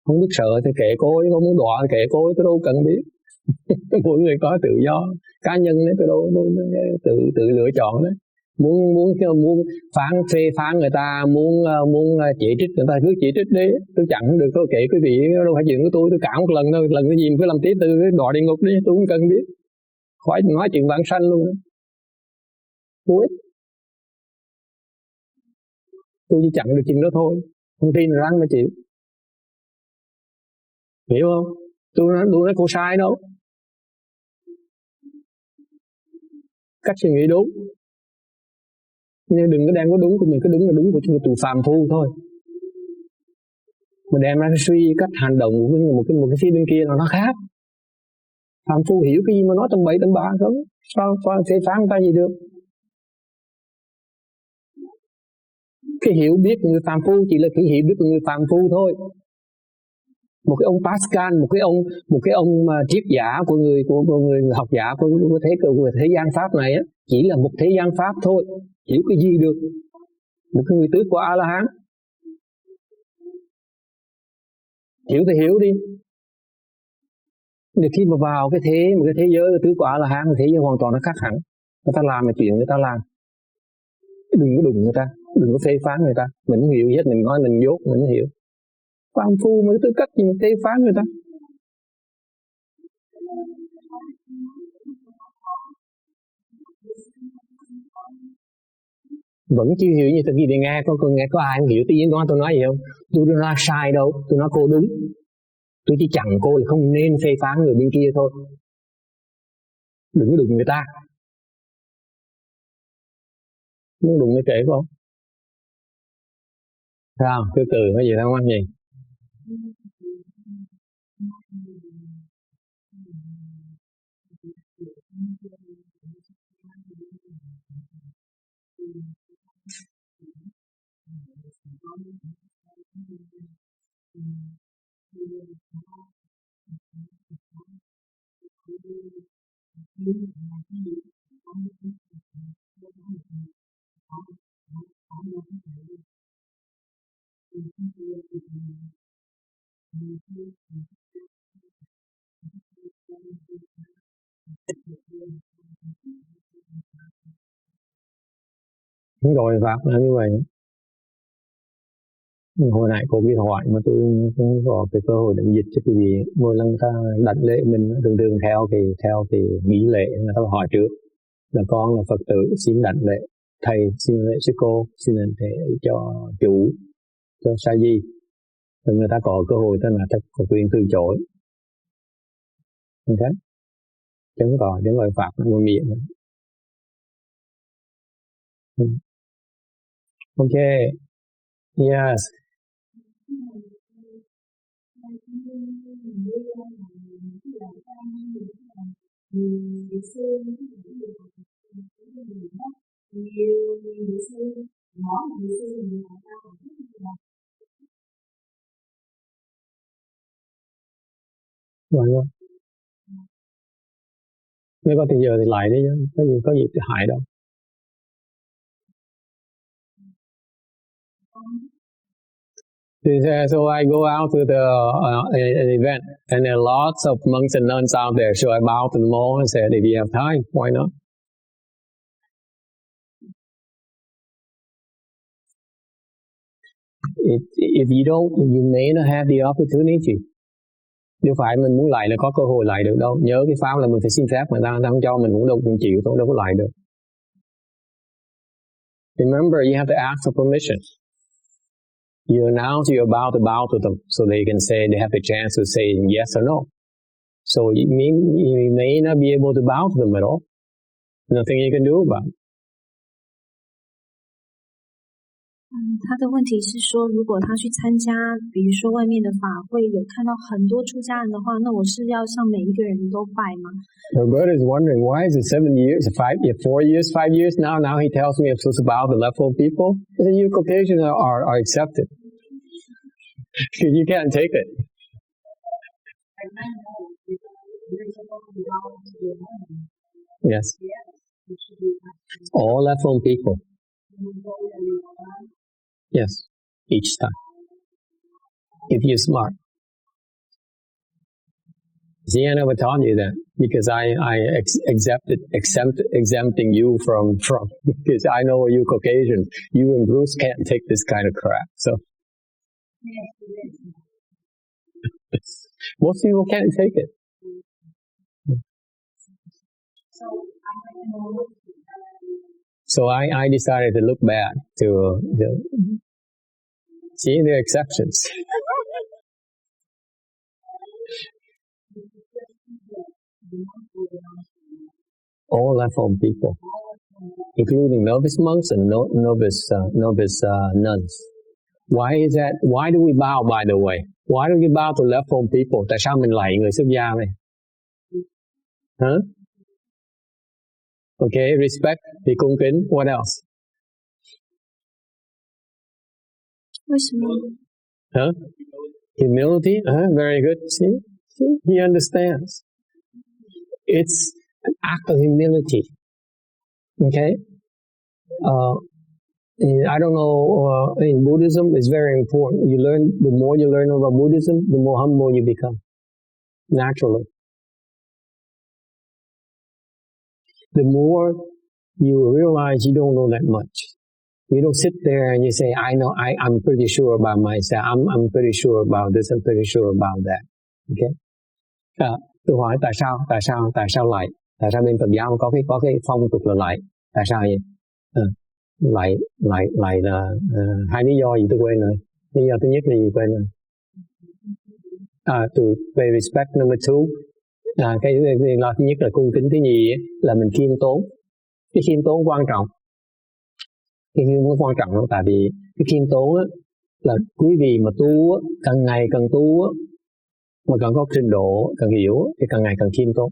Không biết sợ thì kệ cô ấy, không muốn đọa thì kệ cô ấy, tôi đâu cần biết. Mỗi người có tự do cá nhân đấy, tôi đâu tự lựa chọn đấy. Muốn phê phán người ta, muốn chỉ trích người ta cứ chỉ trích đi, tôi chặn được, tôi kệ quý vị, đâu phải chuyện của tôi cản một lần thôi, lần cái gì cứ làm tiếp, tôi đọa địa ngục đi, tôi không cần biết, khỏi nói chuyện vãng sanh luôn. Cuối tôi chỉ chặn được chuyện đó thôi, không tin là ráng mà chịu, hiểu không? Tôi nói cô sai đâu. Cách suy nghĩ đúng, nhưng đừng có đem có đúng của mình, cái đúng là đúng của tụi phàm phu thôi. Mà đem ra suy cách hành động của một cái phía bên kia là nó khác. Phàm phu hiểu cái gì mà nói tầm bậy tầm bạ không? Sao phê phán người ta gì được? Cái hiểu biết của người phàm phu chỉ là cái hiểu biết của người phàm phu thôi. Một cái ông Pascal, một cái ông triết giả của người học giả của thế gian pháp này á, chỉ là một thế gian pháp thôi, hiểu cái gì được? Một cái người tứ quả A La Hán, hiểu thì hiểu đi. Để khi mà vào một cái thế giới tứ quả A La Hán, thế giới hoàn toàn nó khác hẳn. Người ta làm cái chuyện người ta làm, đừng có đụng người ta, đừng có phê phán người ta. Mình không hiểu hết, mình nói mình dốt, mình không hiểu. Phàm phu mới tư cách gì mà phê phán người ta? Vẫn chưa hiểu như tôi đi nghe, có ai không hiểu tiếng tôi nói gì không? Tôi đâu nói sai đâu, tôi nói cô đúng. Tôi chỉ chặn cô là không nên phê phán người bên kia thôi. Đừng có đụng người ta. Muốn đụng người trễ không? Sao? Từ từ cái gì thắc mắc gì? Không rồi Pháp là như vậy. Hồi nãy cô ghi hỏi mà tôi không có cái cơ hội để dịch cho quý vị. Mỗi lần người ta đặt lễ mình thường theo thì nghi lễ, người ta hỏi trước là con là Phật tử xin đảnh lễ, thầy xin lễ sư cô, xin đảnh lễ cho chủ, cho sa di, Rồi người ta có cơ hội, ta là ta có quyền từ chối. Okay? Chứ không có Pháp nó miệng. Okay. Yes. Rồi. Nếu có tiền giờ thì lại đi, có gì hại đâu. So I go out to an event, and there are lots of monks and nuns out there. So I bow to them all and said, if you have time, why not? If you don't, you may not have the opportunity. Nếu phải mình muốn lại là có cơ hội lại được đâu. Nhớ cái pháp là mình phải xin phép, mà ta không cho mình cũng đâu cũng chịu, cũng đâu có lại được. Remember, you have to ask for permission. You announce you're about to bow to them, so they can say, they have the chance to say yes or no. So you may not be able to bow to them at all. Nothing you can do about it. 他的问题是说，如果他去参加，比如说外面的法会，有看到很多出家人的话，那我是要向每一个人都拜吗？ The brother is wondering, why is it 4 years, 5 years now? Now he tells me I'm supposed to bow to left-hand people. He said, you Caucasians are accepted. You can't take it. Yes. All left-hand people. Yes, each time. If you're smart. See, I never taught you that because I exempting you from because I know you Caucasians, you and Bruce can't take this kind of crap. So most people can't take it. So I decided to look back to see the exceptions. All left-hand people, including novice monks and novice nuns. Why is that? Why do we bow, by the way? Why do we bow to left-hand people? Tại sao mình lạy người xuất gia này? Huh? Okay, respect, thì cung kính. What else? 为什么？ Huh? Humility. Very good. See, he understands. It's an act of humility. Okay. I don't know. In Buddhism, it's very important. The more you learn about Buddhism, the more humble you become. Naturally. The more you realize you don't know that much. You don't sit there and you say, I know, I'm pretty sure about myself. I'm pretty sure about this. I'm pretty sure about that. Okay. Tôi hỏi tại sao lại? Tại sao bên Phật giáo có cái phong tục là lại? Tại sao vậy? Lại là hai lý do gì tôi quên rồi. Lý do thứ nhất là gì quên rồi. Về respect number 2. Cái lo thứ nhất là cung kính, thứ nhì là mình khiêm tốn. Cái khiêm tốn quan trọng. Cái khiêm tốn quan trọng lắm, tại vì cái khiêm tốn á, là quý vị mà tu á, càng ngày càng tu á, mà càng có trình độ, càng hiểu thì càng ngày càng khiêm tốn,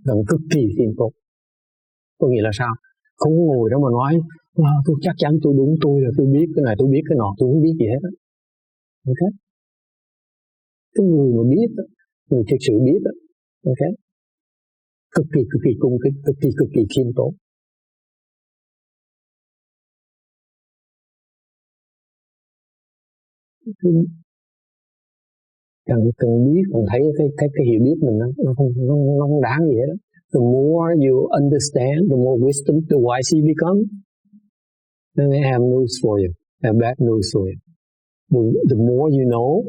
càng cực kỳ khiêm tốn. Có nghĩa là sao? Không ngồi đó mà nói tôi chắc chắn tôi đúng, tôi là tôi biết cái này, tôi biết cái nọ, tôi không biết gì hết. Ok? Cái người mà biết, người thực sự biết, ok? Cực kỳ cung kính, cực kỳ khiêm tốn. Cần biết, cần thấy cái hiểu biết mình nó không đáng gì hết. The more you understand, the more wisdom, the wiser you become. Then I have news for you. I have bad news for you. The more you know,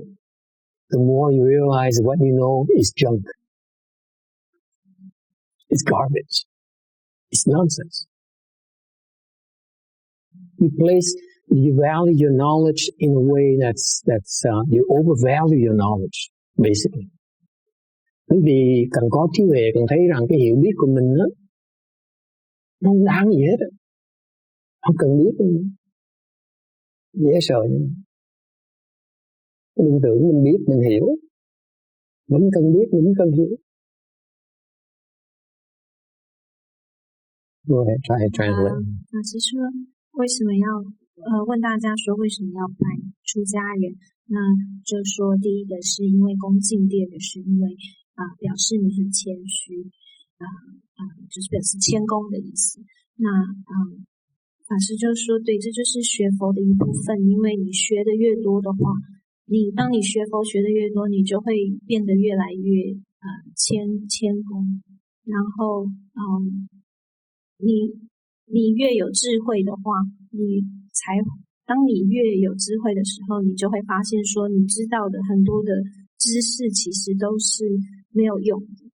the more you realize what you know is junk. It's garbage. It's nonsense. You place you value your knowledge in a way that's you overvalue your knowledge, basically. Bởi vì cần có trí huệ, cần thấy rằng cái hiểu biết của mình đó, nó không đáng gì hết. Không cần biết nữa. Dễ sợ nữa. Đừng tưởng mình biết, mình hiểu. Vẫn cần biết, vẫn cần hiểu. Go ahead, try to translate. 老师说，为什么要问大家说为什么要拜出家人？那就说第一个是因为恭敬，第二个是因为表示你很谦虚，就是表示谦恭的意思。那法师就说，对，这就是学佛的一部分，因为你学的越多的话，当你学佛学的越多，你就会变得越来越谦恭，然后你越有智慧的话，当你越有智慧的时候，你就会发现说，你知道的很多的知识其实都是没有用的。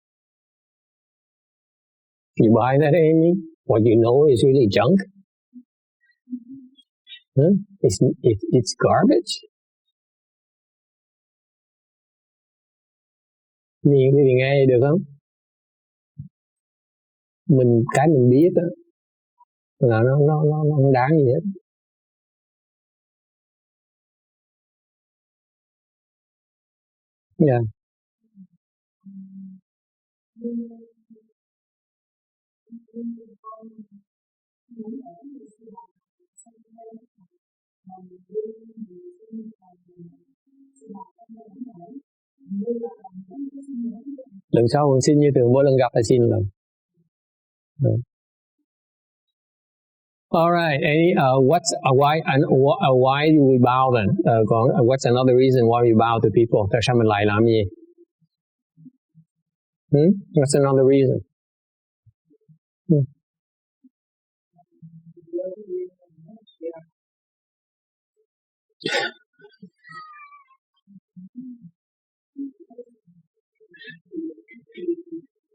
You buy that, Amy? What you know is really junk? Huh? It's garbage. Nhiều quý vị nghe được không? Cái mình biết đó, là nó không đáng gì hết. Yeah. Lần sau con xin như thường, mỗi lần gặp là xin lần. All right. Any why do we bow then? What's another reason why we bow to people? Tại sao mình lại làm gì? What's another reason?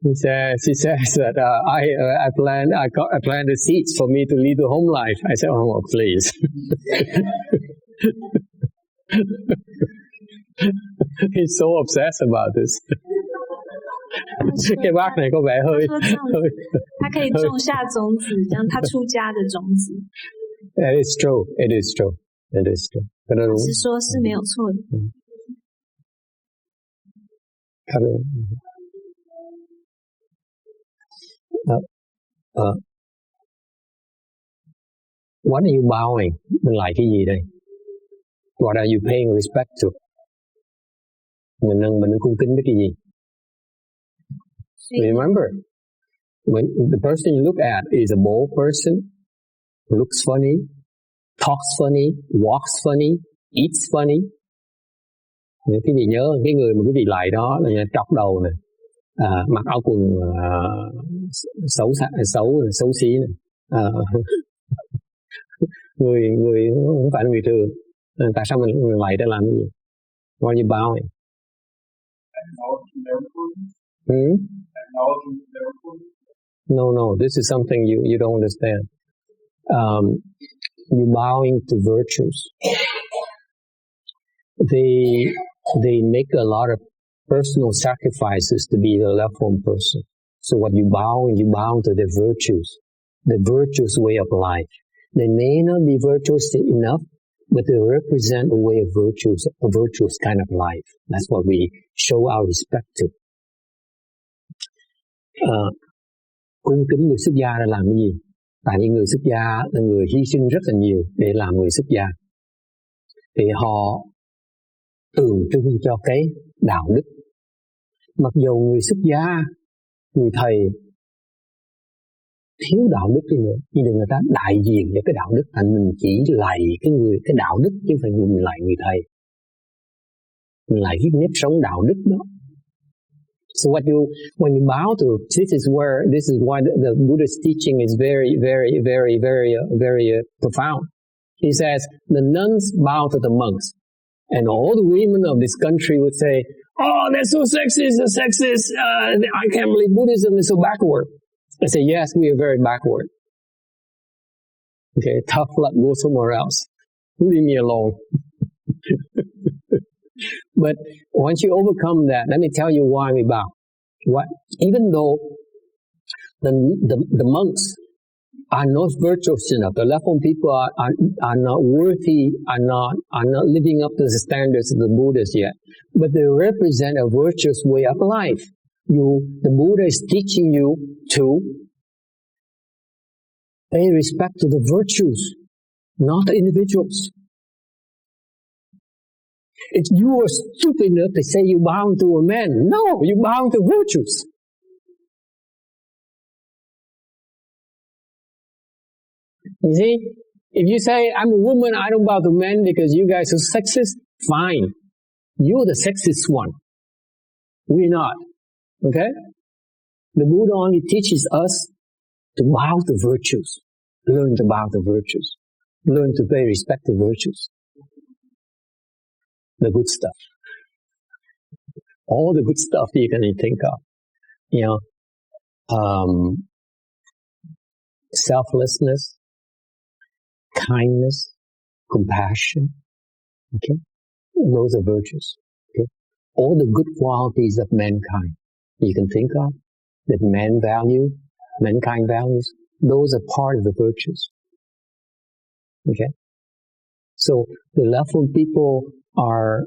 She says that I planned the seats for me to lead the home life. I said, oh, please. He's so obsessed about this. Cái bác này có vẻ hơi. 他可以种下种子，这样他出家的种子。It is true. It is true. It is true. 是说是没有错的。What are you bowing? Mình lại cái gì đây? What are you paying respect to? Mình đang cung kính với cái gì? Remember, when the person you look at is a bold person, looks funny, talks funny, walks funny, eats funny. Quý vị nhớ cái người mà quý vị lại đó là trọc đầu này, mặc áo quần xấu xí này, người không phải là người thường. Tại sao mình lại để làm cái gì? Why are you bowing? No. This is something you don't understand. You bowing to virtues. They make a lot of personal sacrifices to be the left form person. So what you bow to the virtuous way of life. They may not be virtuous enough, but they represent a way of a virtuous kind of life. That's what we show our respect to. Cung kính người xuất gia là làm cái gì? Tại vì người xuất gia là người hy sinh rất là nhiều để làm người xuất gia. Thì họ tượng trưng cho cái đạo đức. Mặc dù người xuất gia, người thầy thiếu đạo đức đi nữa, nhưng người ta đại diện cho cái đạo đức, thành mình chỉ lạy cái đạo đức chứ không phải mình lạy người thầy. Mình lạy cái nếp sống đạo đức đó. So when you bow to, this is why the Buddha's teaching is very, very, very, very, very profound. He says the nuns bow to the monks, and all the women of this country would say, "Oh, they're so sexist, I can't believe Buddhism is so backward." I say, yes, we are very backward. Okay, tough luck, go somewhere else. Leave me alone. But once you overcome that, let me tell you why we bow. What? Even though the monks are not virtuous enough, the level people are not worthy, are not living up to the standards of the Buddhas yet, but they represent a virtuous way of life. The Buddha is teaching you to pay respect to the virtues, not the individuals. If you are stupid enough to say you bow to a man, no, you bow to virtues. You see, if you say, I'm a woman, I don't bow to men because you guys are sexist, fine. You're the sexist one. We're not. Okay? The Buddha only teaches us to bow to virtues. Learn to bow to virtues. Learn to pay respect to virtues. The good stuff. All the good stuff you can think of. You know, selflessness, kindness, compassion. Okay? Those are virtues. Okay? All the good qualities of mankind you can think of, that mankind values, those are part of the virtues. Okay? So the level people are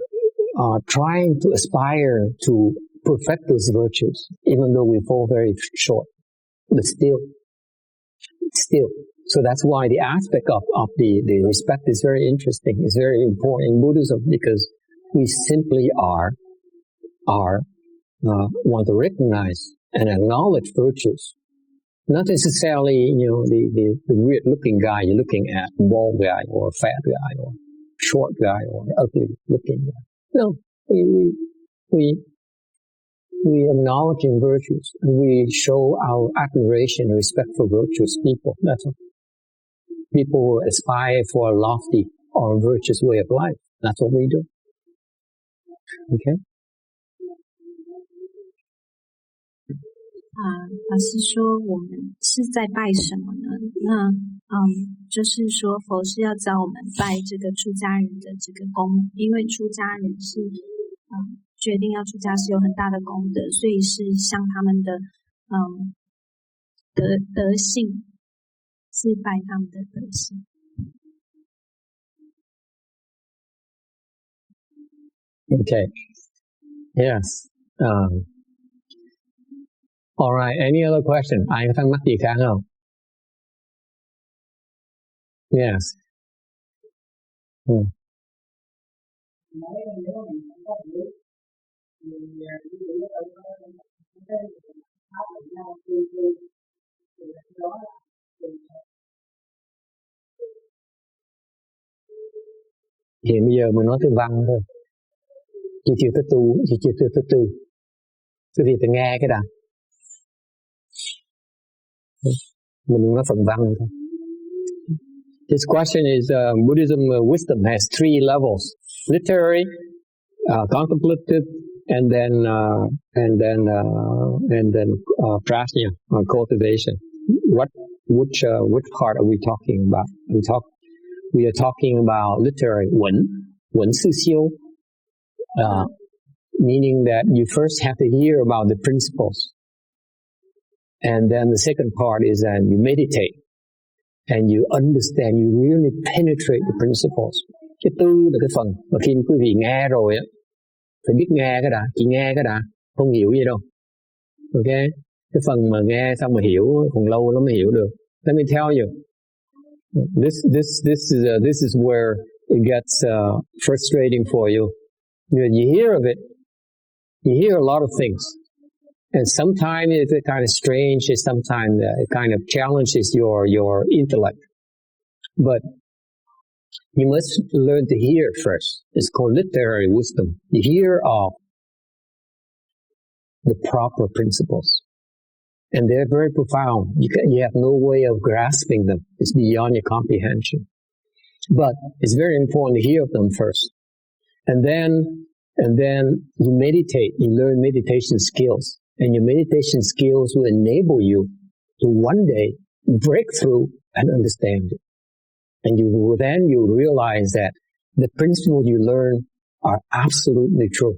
trying to aspire to perfect those virtues, even though we fall very short. But still. So that's why the aspect of the respect is very interesting. It's very important in Buddhism because we simply want to recognize and acknowledge virtues. Not necessarily, you know, the weird looking guy you're looking at, bald guy or fat guy or short guy or ugly looking guy. No, we acknowledge virtues and we show our admiration and respect for virtuous people. That's all. People who aspire for a lofty or virtuous way of life. That's what we do. Okay? 老师说我们是在拜什么呢？那就是说佛是要教我们拜这个出家人的这个功，因为出家人是决定要出家是有很大的功德，所以是像他们的德性，是拜他们的德性。Okay. Yes. All right. Any other question? Ai có thắc mắc gì khác không? Yes. Hiện bây giờ mình nói từ văn thôi. Chị chưa tới tu, chị chưa tới tu. Thế thì tôi nghe cái đã. Mình nói phần văn thôi. This question is Buddhism wisdom has 3 levels: literary, contemplative, and then prajna, cultivation. Which part are we talking about? We are talking about literary, 文思修, meaning that you first have to hear about the principles. And then the second part is that you meditate and you understand, you really penetrate the principles. Cái tư là cái phần mà khi quý vị nghe rồi á, phải biết nghe cái đã, chỉ nghe cái đã, không hiểu gì đâu. Ok? Cái phần mà nghe xong mà hiểu còn lâu lắm mới hiểu được. Let me tell you, this is where it gets frustrating for you. You hear of it, you hear a lot of things. And sometimes it's kind of strange, and sometimes it kind of challenges your intellect. But you must learn to hear first. It's called literary wisdom. You hear of the proper principles. And they're very profound. You have no way of grasping them. It's beyond your comprehension. But it's very important to hear of them first. And then you meditate. You learn meditation skills. And your meditation skills will enable you to one day break through and understand it. And then you realize that the principles you learn are absolutely true.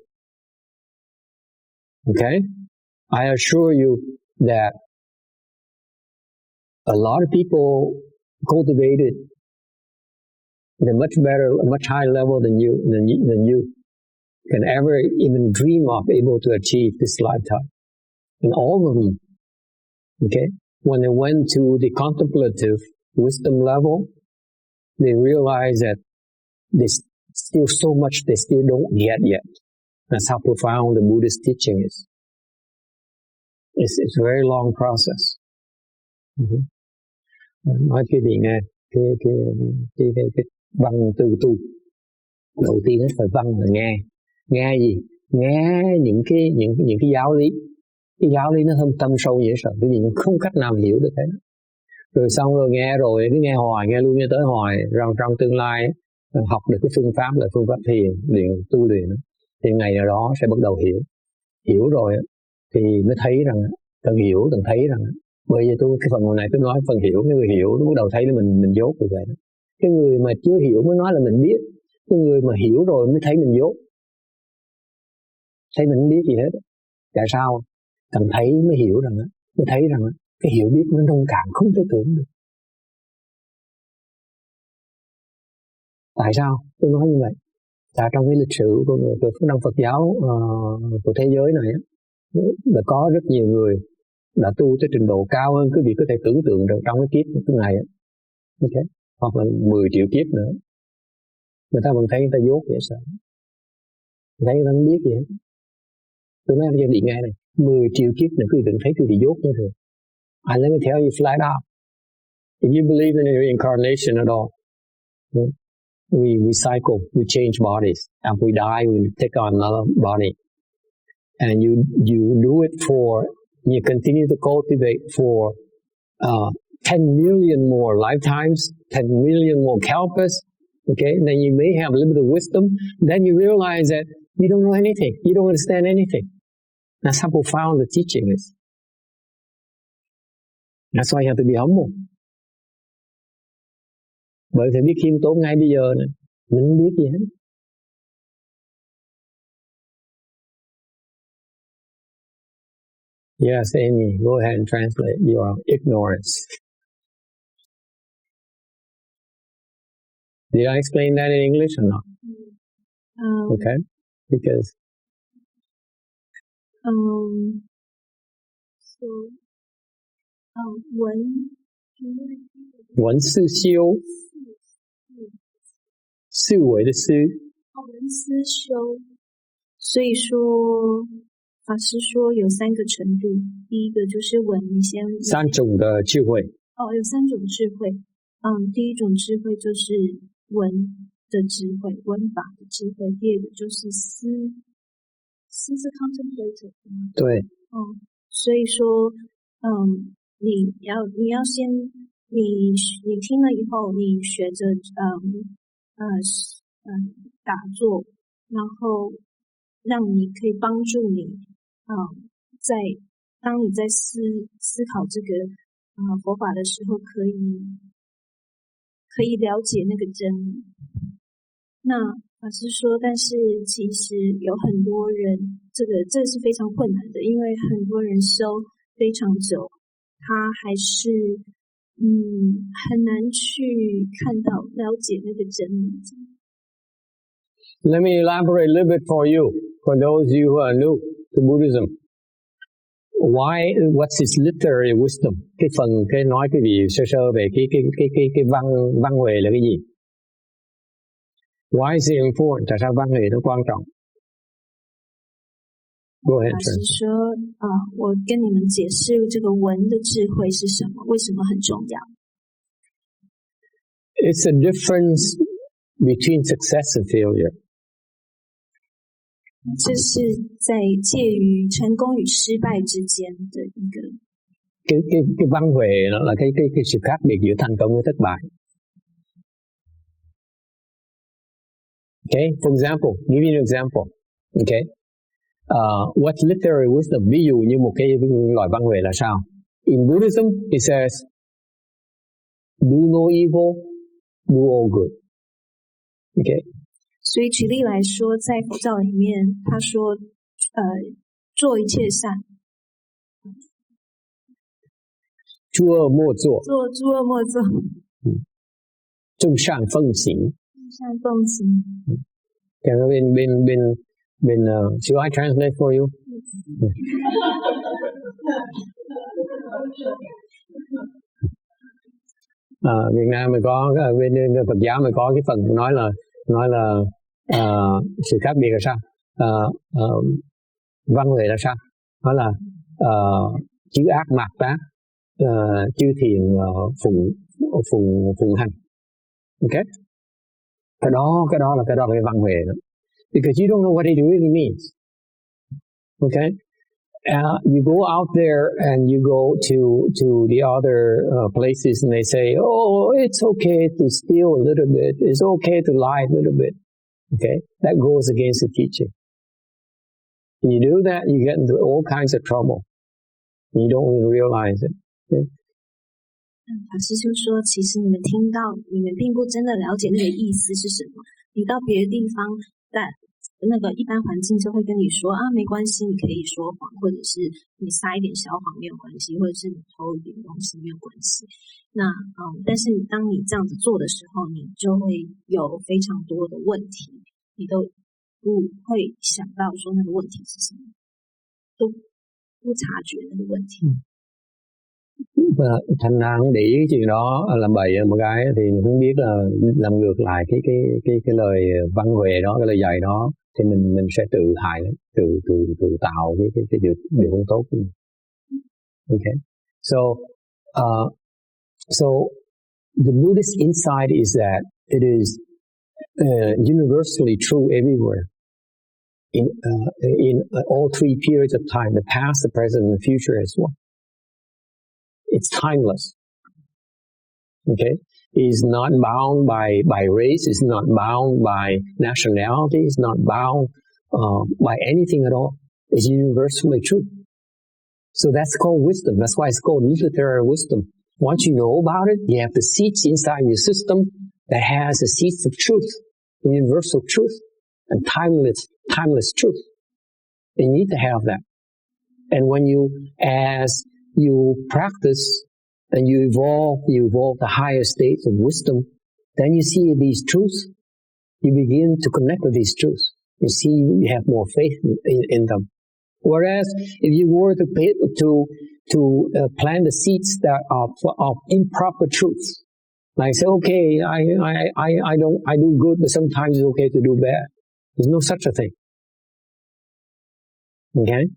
Okay? I assure you that a lot of people cultivated at a much higher level than you can ever even dream of able to achieve this lifetime. And all of them, okay, when they went to the contemplative wisdom level, they realized that there's still so much they still don't get yet. That's how profound the Buddhist teaching is. It's a very long process. Nói cái gì nghe, cái văn từ tu. Đầu tiên phải văn là nghe gì? Nghe những cái giáo lý. Cái giáo lý nó thâm sâu dễ sợ, cái gì cũng không cách nào hiểu được hết. Rồi xong rồi nghe rồi, cứ nghe hoài, nghe luôn nghe tới hoài, rằng trong tương lai học được cái phương pháp là phương pháp thiền, tu luyện, thì ngày nào đó sẽ bắt đầu hiểu rồi thì mới thấy rằng, cần hiểu, cần thấy rằng, bởi vì cái phần này tôi nói phần hiểu, cái người hiểu nó bắt đầu thấy là mình dốt như vậy. Cái người mà chưa hiểu mới nói là mình biết, cái người mà hiểu rồi mới thấy mình dốt, thấy mình không biết gì hết. Tại sao? Cần thấy mới hiểu rằng, mới thấy rằng cái hiểu biết nó nông cạn không thể tưởng được. Tại sao tôi nói như vậy? Tại trong cái lịch sử của Đông Phật giáo của thế giới này là có rất nhiều người đã tu tới trình độ cao hơn quý vị có thể tưởng tượng được trong cái kiếp này. Okay. Hoặc là 10 triệu kiếp nữa. Người ta vẫn thấy người ta dốt vậy sao? Thấy người ta không biết gì hết. Tôi nói cho chị nghe này, 10 triệu kiếp nữa quý vị đừng thấy quý vị dốt như thế. And let me tell you flat out, if you believe in reincarnation at all, we cycle, we change bodies. After we die, we take on another body. And you do it you continue to cultivate for 10 million more lifetimes, 10 million more kalpas, okay? And then you may have a little bit of wisdom. Then you realize that you don't know anything. You don't understand anything. That's how profound the teaching is. That's why you have to be humble. Bởi vì biết khiêm tốn ngay bây giờ này, mình không biết gì hết. Yes, Amy, go ahead and translate your ignorance. Did I explain that in English or not? Okay, because Vấn sư siêu, sư为的师，文思修。所以说，法师说有3个程度，第一个就是文，你先3种的智慧。有3种智慧。第一种智慧就是文的智慧，文法的智慧。第二个就是思是 contemplative 吗？对。所以说，你要先，你听了以后，你学着打坐，然后让你可以帮助你，当你在思考这个佛法的时候，可以了解那个真理。那法师说，但是其实有很多人，这是非常困难的，因为很多人修非常久，他还是很难去看到了解那个真理。Let me elaborate a little bit for you, for those of you who are new to Buddhism. What's its literary wisdom? Cái nói cái gì sơ về cái văn huệ là cái gì? Why is it important? tại sao văn huệ nó quan trọng? Go ahead. 法师说我跟你们解释这个文的智慧是什么，为什么很重要。It's a difference between success and failure. 这是在介于成功与失败之间的一个。cái văn huệ nó là cái sự khác biệt giữa thành công với thất bại. Okay, for example, give you an example. Okay, what's literary wisdom? Ví dụ như một cái loại văn huệ là sao? In Buddhism, it says, "Do no evil, do all good. Okay. 所以举例来说，在佛教里面，他说，做一切善，诸恶莫作，做诸恶莫作，众善奉行。众善奉行。Should I translate for you? Việt Nam mình có bên Phật giáo mình có cái phần nói là sự khác biệt là sao? Văn huệ là sao? Đó là chữ ác mạt tác, chư thiện phụng hành. Okay? Cái đó là cái văn huệ đó. Because you don't know what it really means. Okay? You go out there and you go to the other places and they say, oh, it's okay to steal a little bit. It's okay to lie a little bit. Okay? That goes against the teaching. When you do that, you get into all kinds of trouble. You don't even realize it. Okay? 法师就说，其实你们听到，你们并不真的了解那个意思是什么。你到别的地方，但那个一般环境就会跟你说啊，没关系，你可以说谎，或者是你撒一点小谎没有关系，或者是你偷一点东西没有关系。那但是当你这样子做的时候，你就会有非常多的问题，你都不会想到说那个问题是什么，都不察觉那个问题。Và thành ra không để ý chuyện đó làm bậy một cái thì không biết là làm ngược lại cái lời văn huệ đó, cái lời dạy đó thì mình sẽ tự hại, tự tạo cái điều không tốt. Okay, so the Buddhist insight is that it is universally true everywhere in all three periods of time: the past, the present, and the future as well. It's timeless. Okay? It's not bound by race. It's not bound by nationality. It's not bound by anything at all. It's universally true. So that's called wisdom. That's why it's called literary wisdom. Once you know about it, you have the seeds inside your system that has the seeds of truth, universal truth, and timeless truth. And you need to have that. And when as you practice and you evolve the higher states of wisdom, then you see these truths. You begin to connect with these truths. You see, you have more faith in them. Whereas if you were to plant the seeds that are of improper truths, like say, okay, I do good, but sometimes it's okay to do bad. There's no such a thing. Okay?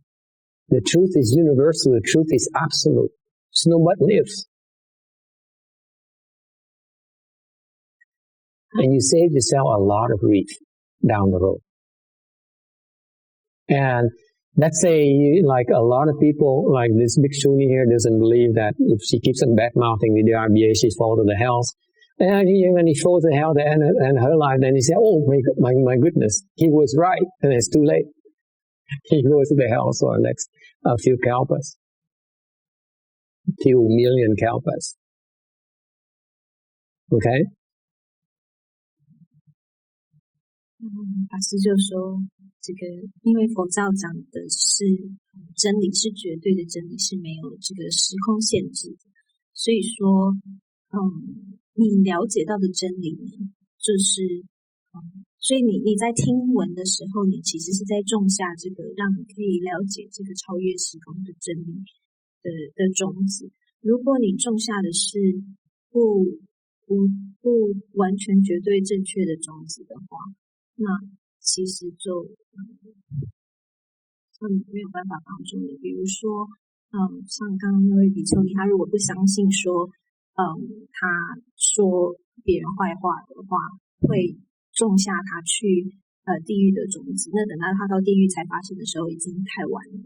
The truth is universal. The truth is absolute. There's no but and ifs. And you save yourself a lot of grief down the road. And let's say, like a lot of people, like this Bhikshuni here doesn't believe that if she keeps on bad-mouthing the DRBA, she's fall to the hells. And when he falls to the hell and her life, then he says, oh my goodness, he was right, and it's too late. He goes to the hell for the next few kalpas, few million kalpas. Okay? 法师就说，这个因为佛教讲的是真理是绝对的真理，是没有这个时空限制的，所以说，你了解到的真理呢，就是所以你在听闻的时候，你其实是在种下这个让你可以了解这个超越时空的真理的种子。如果你种下的是不完全绝对正确的种子的话，那其实就没有办法帮助你。比如说，像刚刚那位比丘尼，他如果不相信说，他说别人坏话的话，会种下他去地狱的种子，那等到他到地狱才发现的时候，已经太晚了。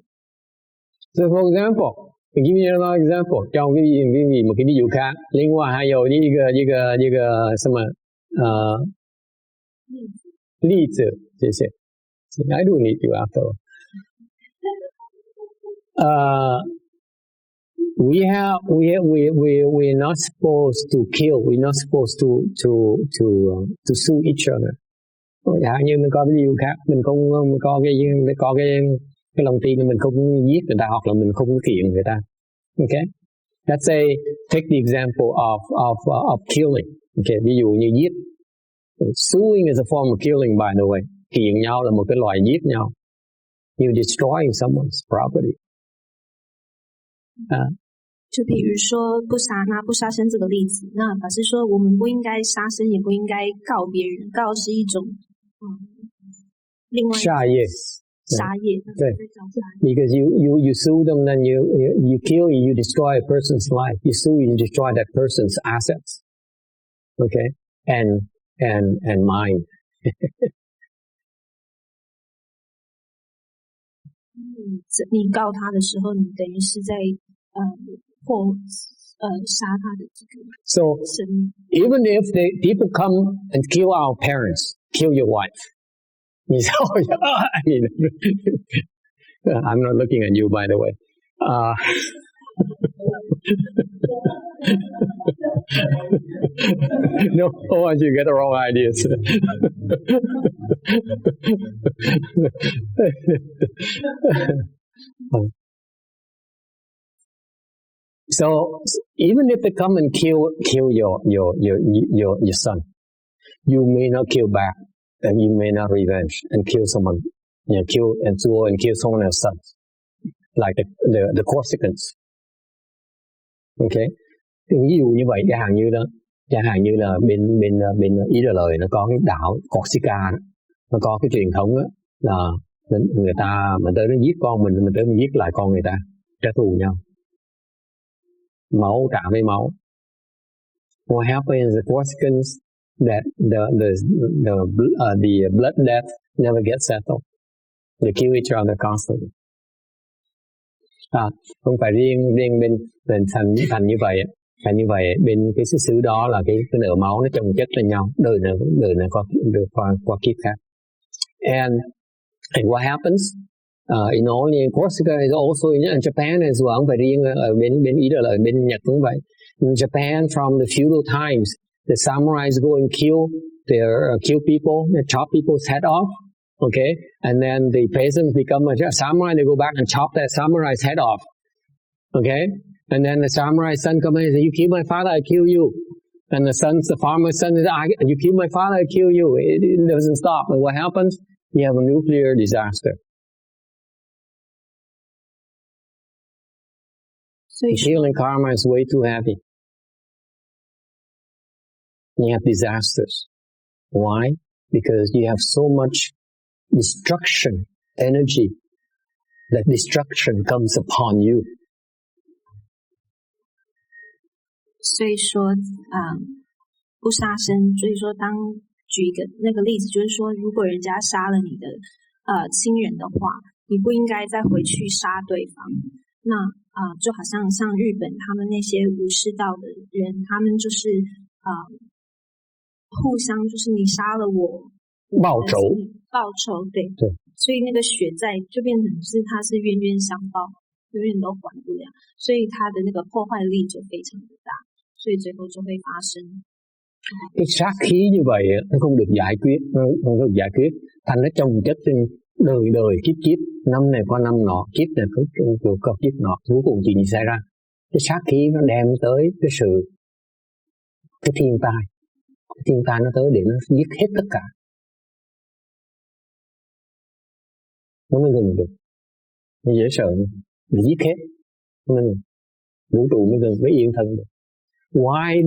So for example, give me another example. cho một cái ví dụ khác. 另外还有一个什么例子，谢谢。I don't need you after all. we're not supposed to kill. We're not supposed to sue each other. Dạ, như mình có ví dụ khác, mình không có cái lòng tin mình không giết người ta hoặc là mình không kiện người ta. Okay, let's say take the example of killing. Okay, ví dụ như giết. Suing is a form of killing, by the way. Kiện nhau là một cái loại giết nhau. You're destroying someone's property. 就比如说拿不杀生这个例子，那法师说我们不应该杀生，也不应该告别人，告是一种另外杀业，对 ，because you sue them, then you kill, you destroy a person's life. You sue, you destroy that person's assets. Okay, and mine. 你告他的时候，你等于是在杀他的这个生命。So even if the people come and kill our parents, kill your wife. You say, oh, yeah, I mean, I'm not looking at you, by the way. No, you get the wrong ideas. So even if they come and kill your son, you may not kill back, and you may not revenge and kill someone, kill someone else's son, like the Corsicans. Okay, ví dụ như vậy, chẳng hạn như là bên Ý Đà Lời nó có cái đảo Corsica đó, nó có cái truyền thống đó, là người ta mình tới nó giết con mình tới mình giết lại con người ta, trả thù nhau, máu trả với máu. What happens in the Corsicans that the blood debt never gets settled. They kill each other constantly. Không phải riêng bên thành như vậy. Thành như vậy bên cái xứ đó là cái nợ máu nó chồng chất lên nhau, đời này qua kiếp khác. And what happens? In only in Corsica is also in Japan as well. Không phải riêng ở bên Ý là ở bên Nhật cũng vậy. In Japan, from the feudal times, the samurais go and kill people, they chop people's head off. Okay, and then the peasants become a samurai. They go back and chop that samurai's head off. Okay, and then the samurai son comes in and says, "You kill my father, I kill you." And the farmer's son says, "You kill my father, I kill you." It doesn't stop. And what happens? You have a nuclear disaster. So healing karma is way too heavy. You have disasters. Why? Because you have so much destruction energy. That destruction comes upon you. 所以说，不杀生。所以说，举一个那个例子，就是说，如果人家杀了你的亲人的话，你不应该再回去杀对方。那就好像日本他们那些武士道的人，他们就是互相就是你杀了我，报仇，对。所以那个血债就变成是他是冤冤相报，永远都还不了，所以他的那个破坏力就非常的大，所以最后就会发生。Cái sát khí như vậy nó không được giải quyết, thành nó chồng chất trên đời kiếp, năm này qua năm nọ, kiếp này có kiếp nọ, cuối cùng chuyện gì xảy ra? Cái sát khí nó đem tới cái thiên tai nó tới để nó giết hết tất cả. Nó mới ngừng được. Nó dễ sợ, nó giết hết. Vũ trụ mới ngừng, mới yên thân được. Why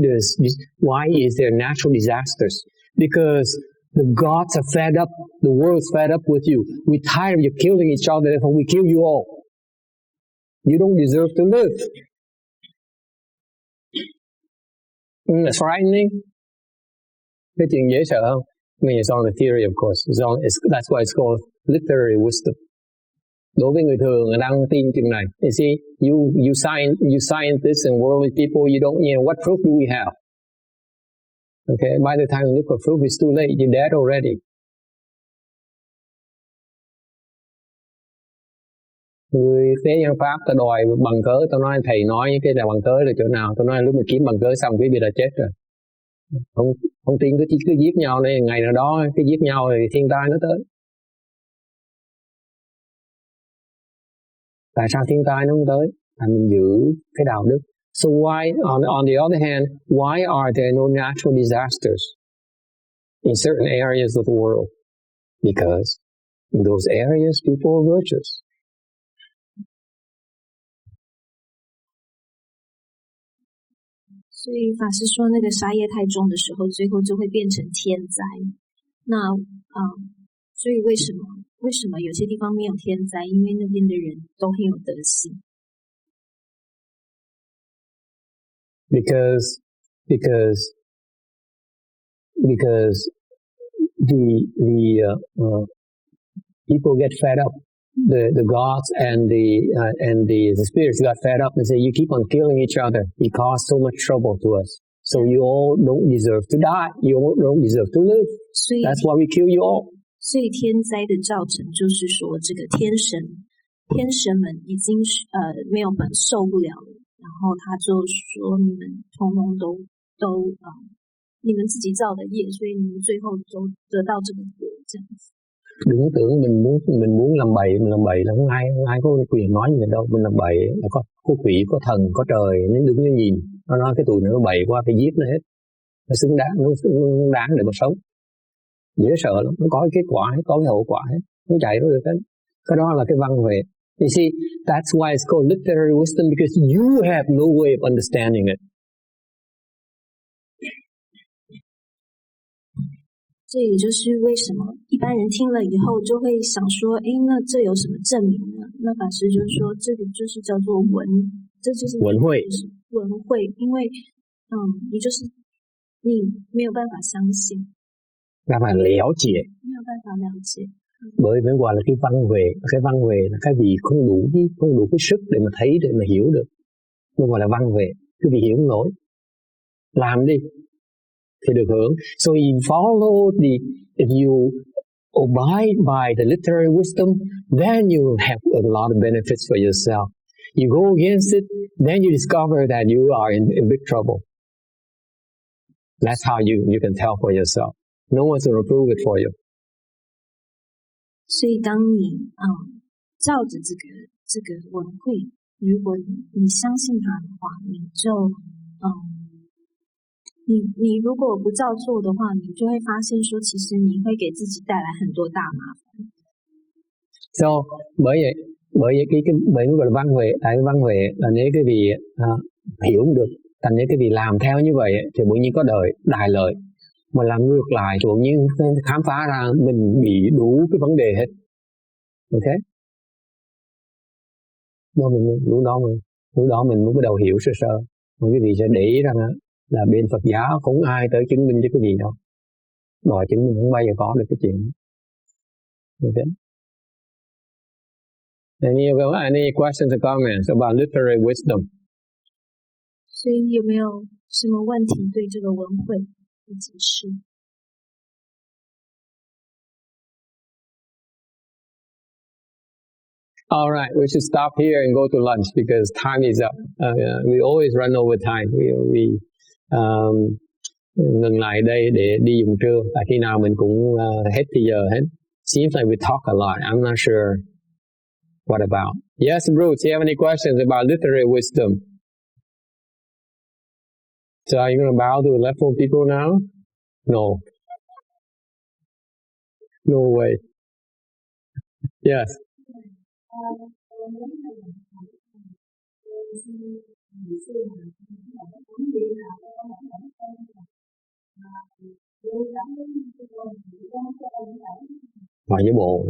is there natural disasters? Because the gods are fed up, the world's fed up with you. We're tired of you killing each other, therefore we kill you all. You don't deserve to live. That's frightening. Cái chuyện dễ sợ không? I mean, it's on the theory, of course. That's why it's called literary wisdom. Đối với người thường người đang tin chuyện này. You see, you scientists and worldly people, you don't, what proof do we have? Okay, by the time you look for proof, it's too late. You're dead already. Người tế nhân Pháp ta đòi bằng cớ, tao nói thầy nói cái là bằng cớ là chỗ nào, tao nói lúc mà kiếm bằng cớ xong quý vị đã chết rồi. Không tin cứ giết nhau này, ngày nào đó cái giết nhau thì thiên tai nó tới. Tại sao thiên tai nó không tới? Là mình giữ cái đạo đức. So why, on the other hand, why are there no natural disasters in certain areas of the world? Because in those areas people are virtuous.所以法师说，那个杀业太重的时候，最后就会变成天灾。那所以为什么有些地方没有天灾？因为那边的人都很有德行。Because the people get fed up. The gods and the spirits got fed up and say, you keep on killing each other. You cause so much trouble to us. So you all don't deserve to die. You all don't deserve to live. That's why we kill you all. 所以天灾的造成就是说，这个天神们已经没有受不了了，然后他就说你们通通都你们自己造的业，所以你们最后都得到这个果，这样子。Đừng có tưởng mình muốn làm bậy là không ai có quyền nói như vậy đâu. Mình làm bậy là có quỷ, có thần, có trời, nó đứng nó nhìn, nó nói cái tụi nó bậy qua phải giết nó hết. Nó xứng đáng để mà sống. Dễ sợ lắm, nó có cái kết quả hết, có cái hậu quả hết, nó chạy nó được hết. Cái đó là cái văn huệ. You see, that's why it's called literary wisdom, because you have no way of understanding it. 这也就是为什么一般人听了以后就会想说，那这有什么证明呢？那法师就说，这个就是叫做这就是文慧，因为你没有办法相信，没有办法了解，没有办法了解。Bởi vì gọi là cái văn huệ là cái gì không đủ cái sức để mà thấy, để mà hiểu được. Nó gọi là văn huệ, cái gì hiểu không nổi. Làm đi thì được hưởng. So if you abide by the literary wisdom, then you will have a lot of benefits for yourself. You go against it, then you discover that you are in big trouble. That's how you can tell for yourself. No one's going to prove it for you. 所以当你照着这个文慧，如果你相信它的话，你就你如果不照做的话，你就会发现说，其实你会给自己带来很多大麻烦。So bởi vậy cái gọi là văn huệ, tại văn huệ là nếu cái gì hiểu không được, thành nếu cái gì làm theo như vậy thì tự nhiên có đại lợi, mà làm ngược lại thì tự nhiên khám phá ra mình bị đủ cái vấn đề hết. Ok? Lúc đó mình mới bắt đầu hiểu sơ sơ. Còn cái gì sẽ để ý rằng là bên Phật giáo không ai tới chứng minh cho cái gì đâu. Đòi chứng minh không bao giờ có được cái chuyện. Ok? Any questions or comments about literary wisdom? 所以有没有什么问题对这个文慧的解释？All right, we should stop here and go to lunch because time is up. We always run over time. We ngừng lại đây để đi dùng trưa. Tại khi nào mình cũng hết thì giờ hết. Seems like we talk a lot. I'm not sure what about. Yes, Bruce, do you have any questions about literary wisdom? So are you going to bow to the leftmost people now? No. No way. Yes. Vào với bộ.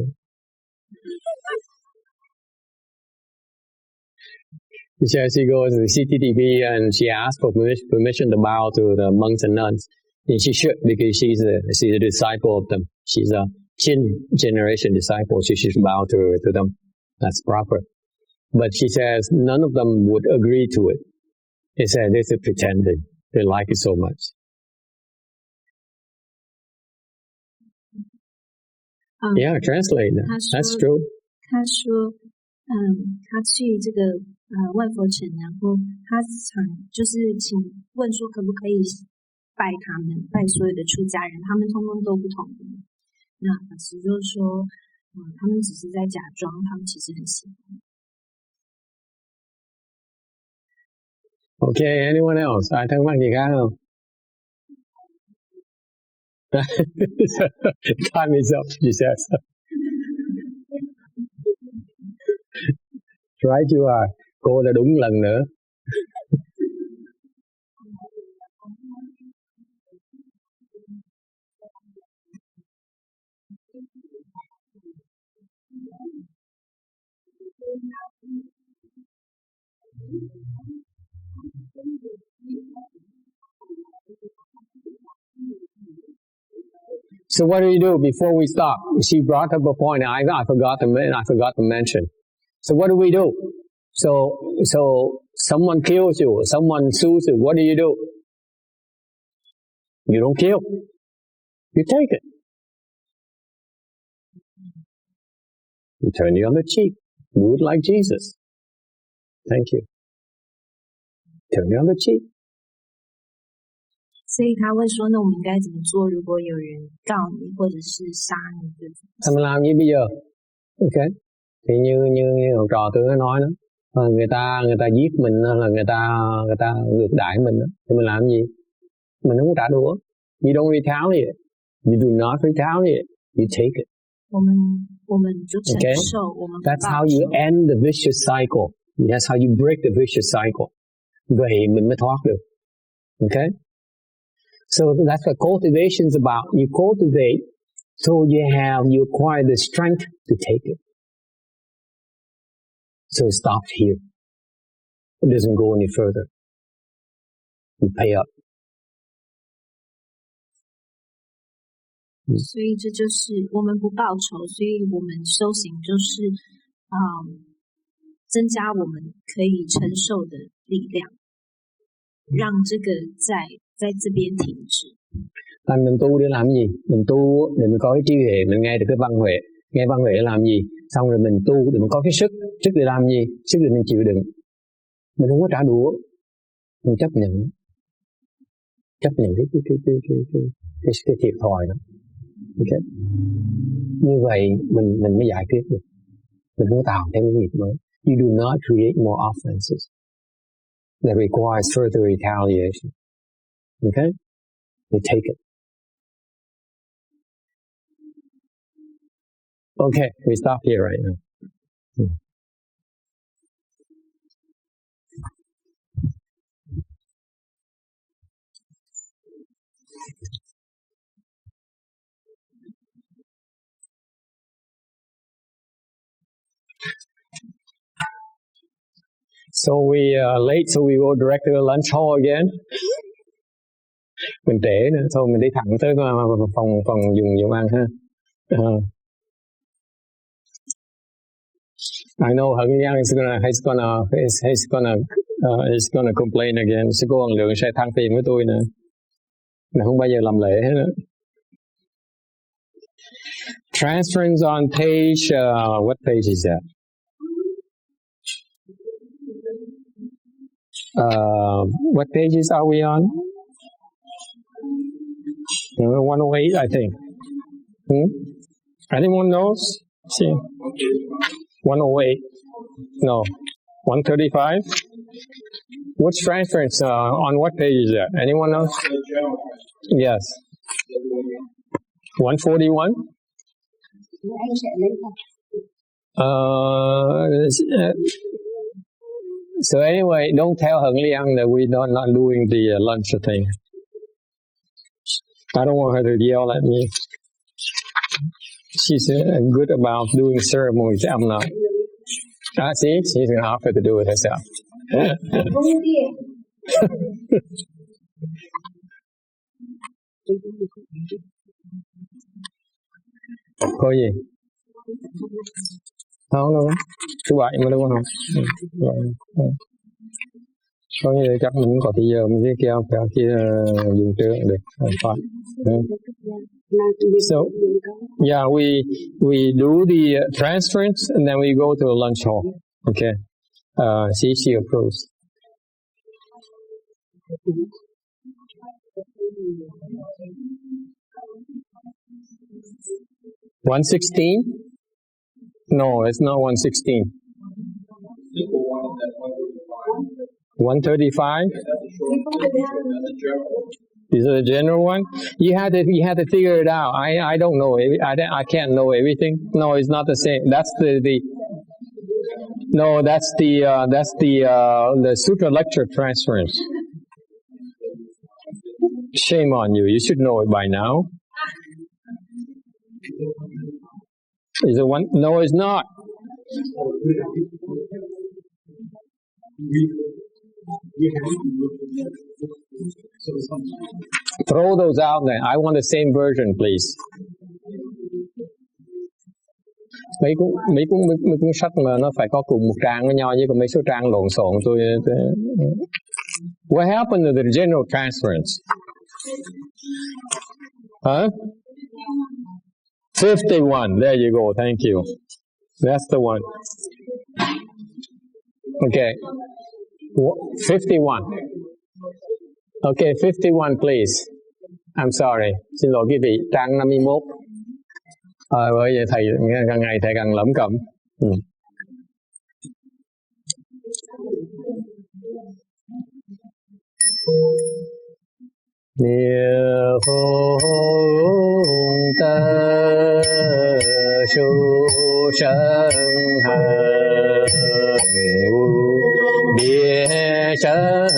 She goes to the CTTV and she asks for permission to bow to the monks and nuns. And she should, because she's a disciple of them. She's a Chin generation disciple. She should bow to them. That's proper. But she says none of them would agree to it. They said this is pretending. They like it so much. Yeah, translate that. That's true. 他说他去这个万佛城，然后他就是请问说可不可以拜他们，拜所有的出家人，他们通通都不同意。那法师就说，他们只是在假装，他们其实很喜欢。Okay, anyone else? Ai thắc mắc gì khác không? Time is up, she says. Right you are. Cô là đúng lần nữa. So what do you do before we stop? She brought up a point I forgot to mention. So what do we do? So someone kills you, someone sues you, what do? You don't kill. You take it. You turn the other cheek. Do it like Jesus. Thank you. Turn the other cheek. 所以他问说，那我们应该怎么做？如果有人告你或者是杀你，这种 Sao mình làm gì bây giờ? Ok. Thì như học trò tôi có nói đó, người ta giết mình là người ta ngược đãi mình đó. Thì mình làm gì? Mình không trả đũa. You don't retaliate. You do not retaliate. You take it. 我们就承受，我们 That's how you end the vicious cycle. That's how you break the vicious cycle. Vậy mình mới thoát được. Okay? So that's what cultivation is about. You cultivate so you acquire the strength to take it. So it stops here. It doesn't go any further. You pay up. 所以这就是我们不报仇，所以我们修行就是增加我们可以承受的力量，让这个在这边停止。Thành mình tu để làm gì? Mình tu để mình có cái trí huệ, mình nghe được cái văn huệ. Nghe văn huệ để làm gì? Xong rồi mình tu để mình có cái sức để làm gì? Sức để mình chịu đựng. Mình không có trả đũa. Mình chấp nhận cái thiệt thòi đó. Okay. Như vậy mình mới giải quyết được. Mình không tạo thêm cái nghiệp mới. You do not create more offenses that requires further retaliation. Okay? You take it. Okay, we stop here right now. So we late, so we go direct to the lunch hall again. Mình trễ nữa, thôi mình đi thẳng tới phòng dùng ăn ha. I know Hận Yang is gonna complain again. Sẽ có một lượng sẽ than phiền với tôi nữa. Mà không bao giờ làm lễ hết nữa. Transference on page, what page is that? 'What pages are we on? 108, I think. Anyone knows? See. 108. No. 135. Which transference? On what page is that? Anyone knows? Yes. 141. So anyway, don't tell Hận Liang that we're not doing the lunch thing. I don't want her to yell at me. She's good about doing ceremonies. I'm not. See, she's going to offer to do it herself. Có gì? Không đâu. Thứ bảy mà đâu không? Có nghĩa là chắc mình cũng có thời giờ mình sẽ kéo kia dùng trước được. So, yeah, we do the transference and then we go to the lunch hall. Okay. She approves. $116? No, it's not $116. $135? Is it a general one? You had to figure it out. I don't know. I can't know everything. No, it's not the same. That's the Sutra lecture transference. Shame on you. You should know it by now. Is it one? No, it's not. Throw those out there. I want the same version, please. Mấy cuốn sách mà nó phải có cùng một trang với nhau, chứ còn mấy số trang lộn xộn tôi. What happened to the general transference? Huh? 51. There you go. Thank you. That's the one. Okay. 51. Okay, 51, please. I'm sorry. Xin lỗi quý vị. Trang 51. Bởi vậy thầy càng ngày thầy càng lẩm cẩm. Niệm hùng tơ su sân hằng biệt sơ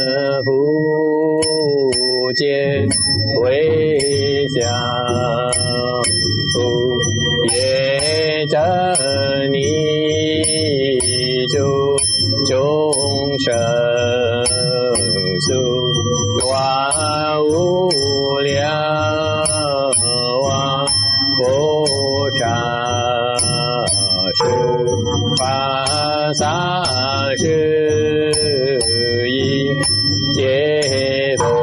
hữu chiến huệ giang hữu ye chơ ni chu chung sân su hoa u liao hoa vô trà sư phá xá sư y chế vô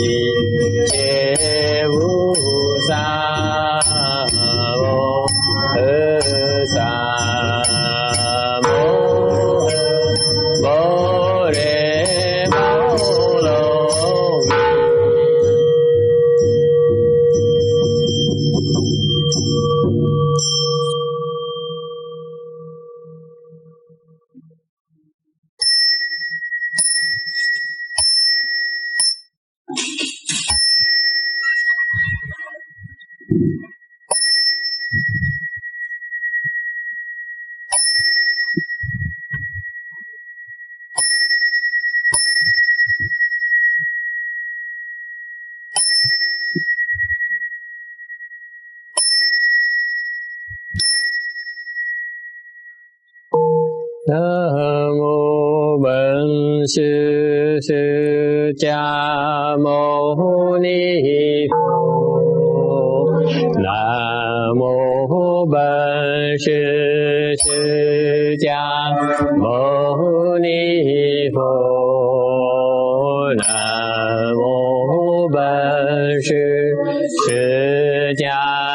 y chế vũ sa vô sa bồ đề bao lô. Nam mô Bổn Sư Sư Cha Mâu Ni Phật. Nam mô Bổn Sư Sư Cha Mâu Ni Phật. Nam mô Bổn Sư Sư Cha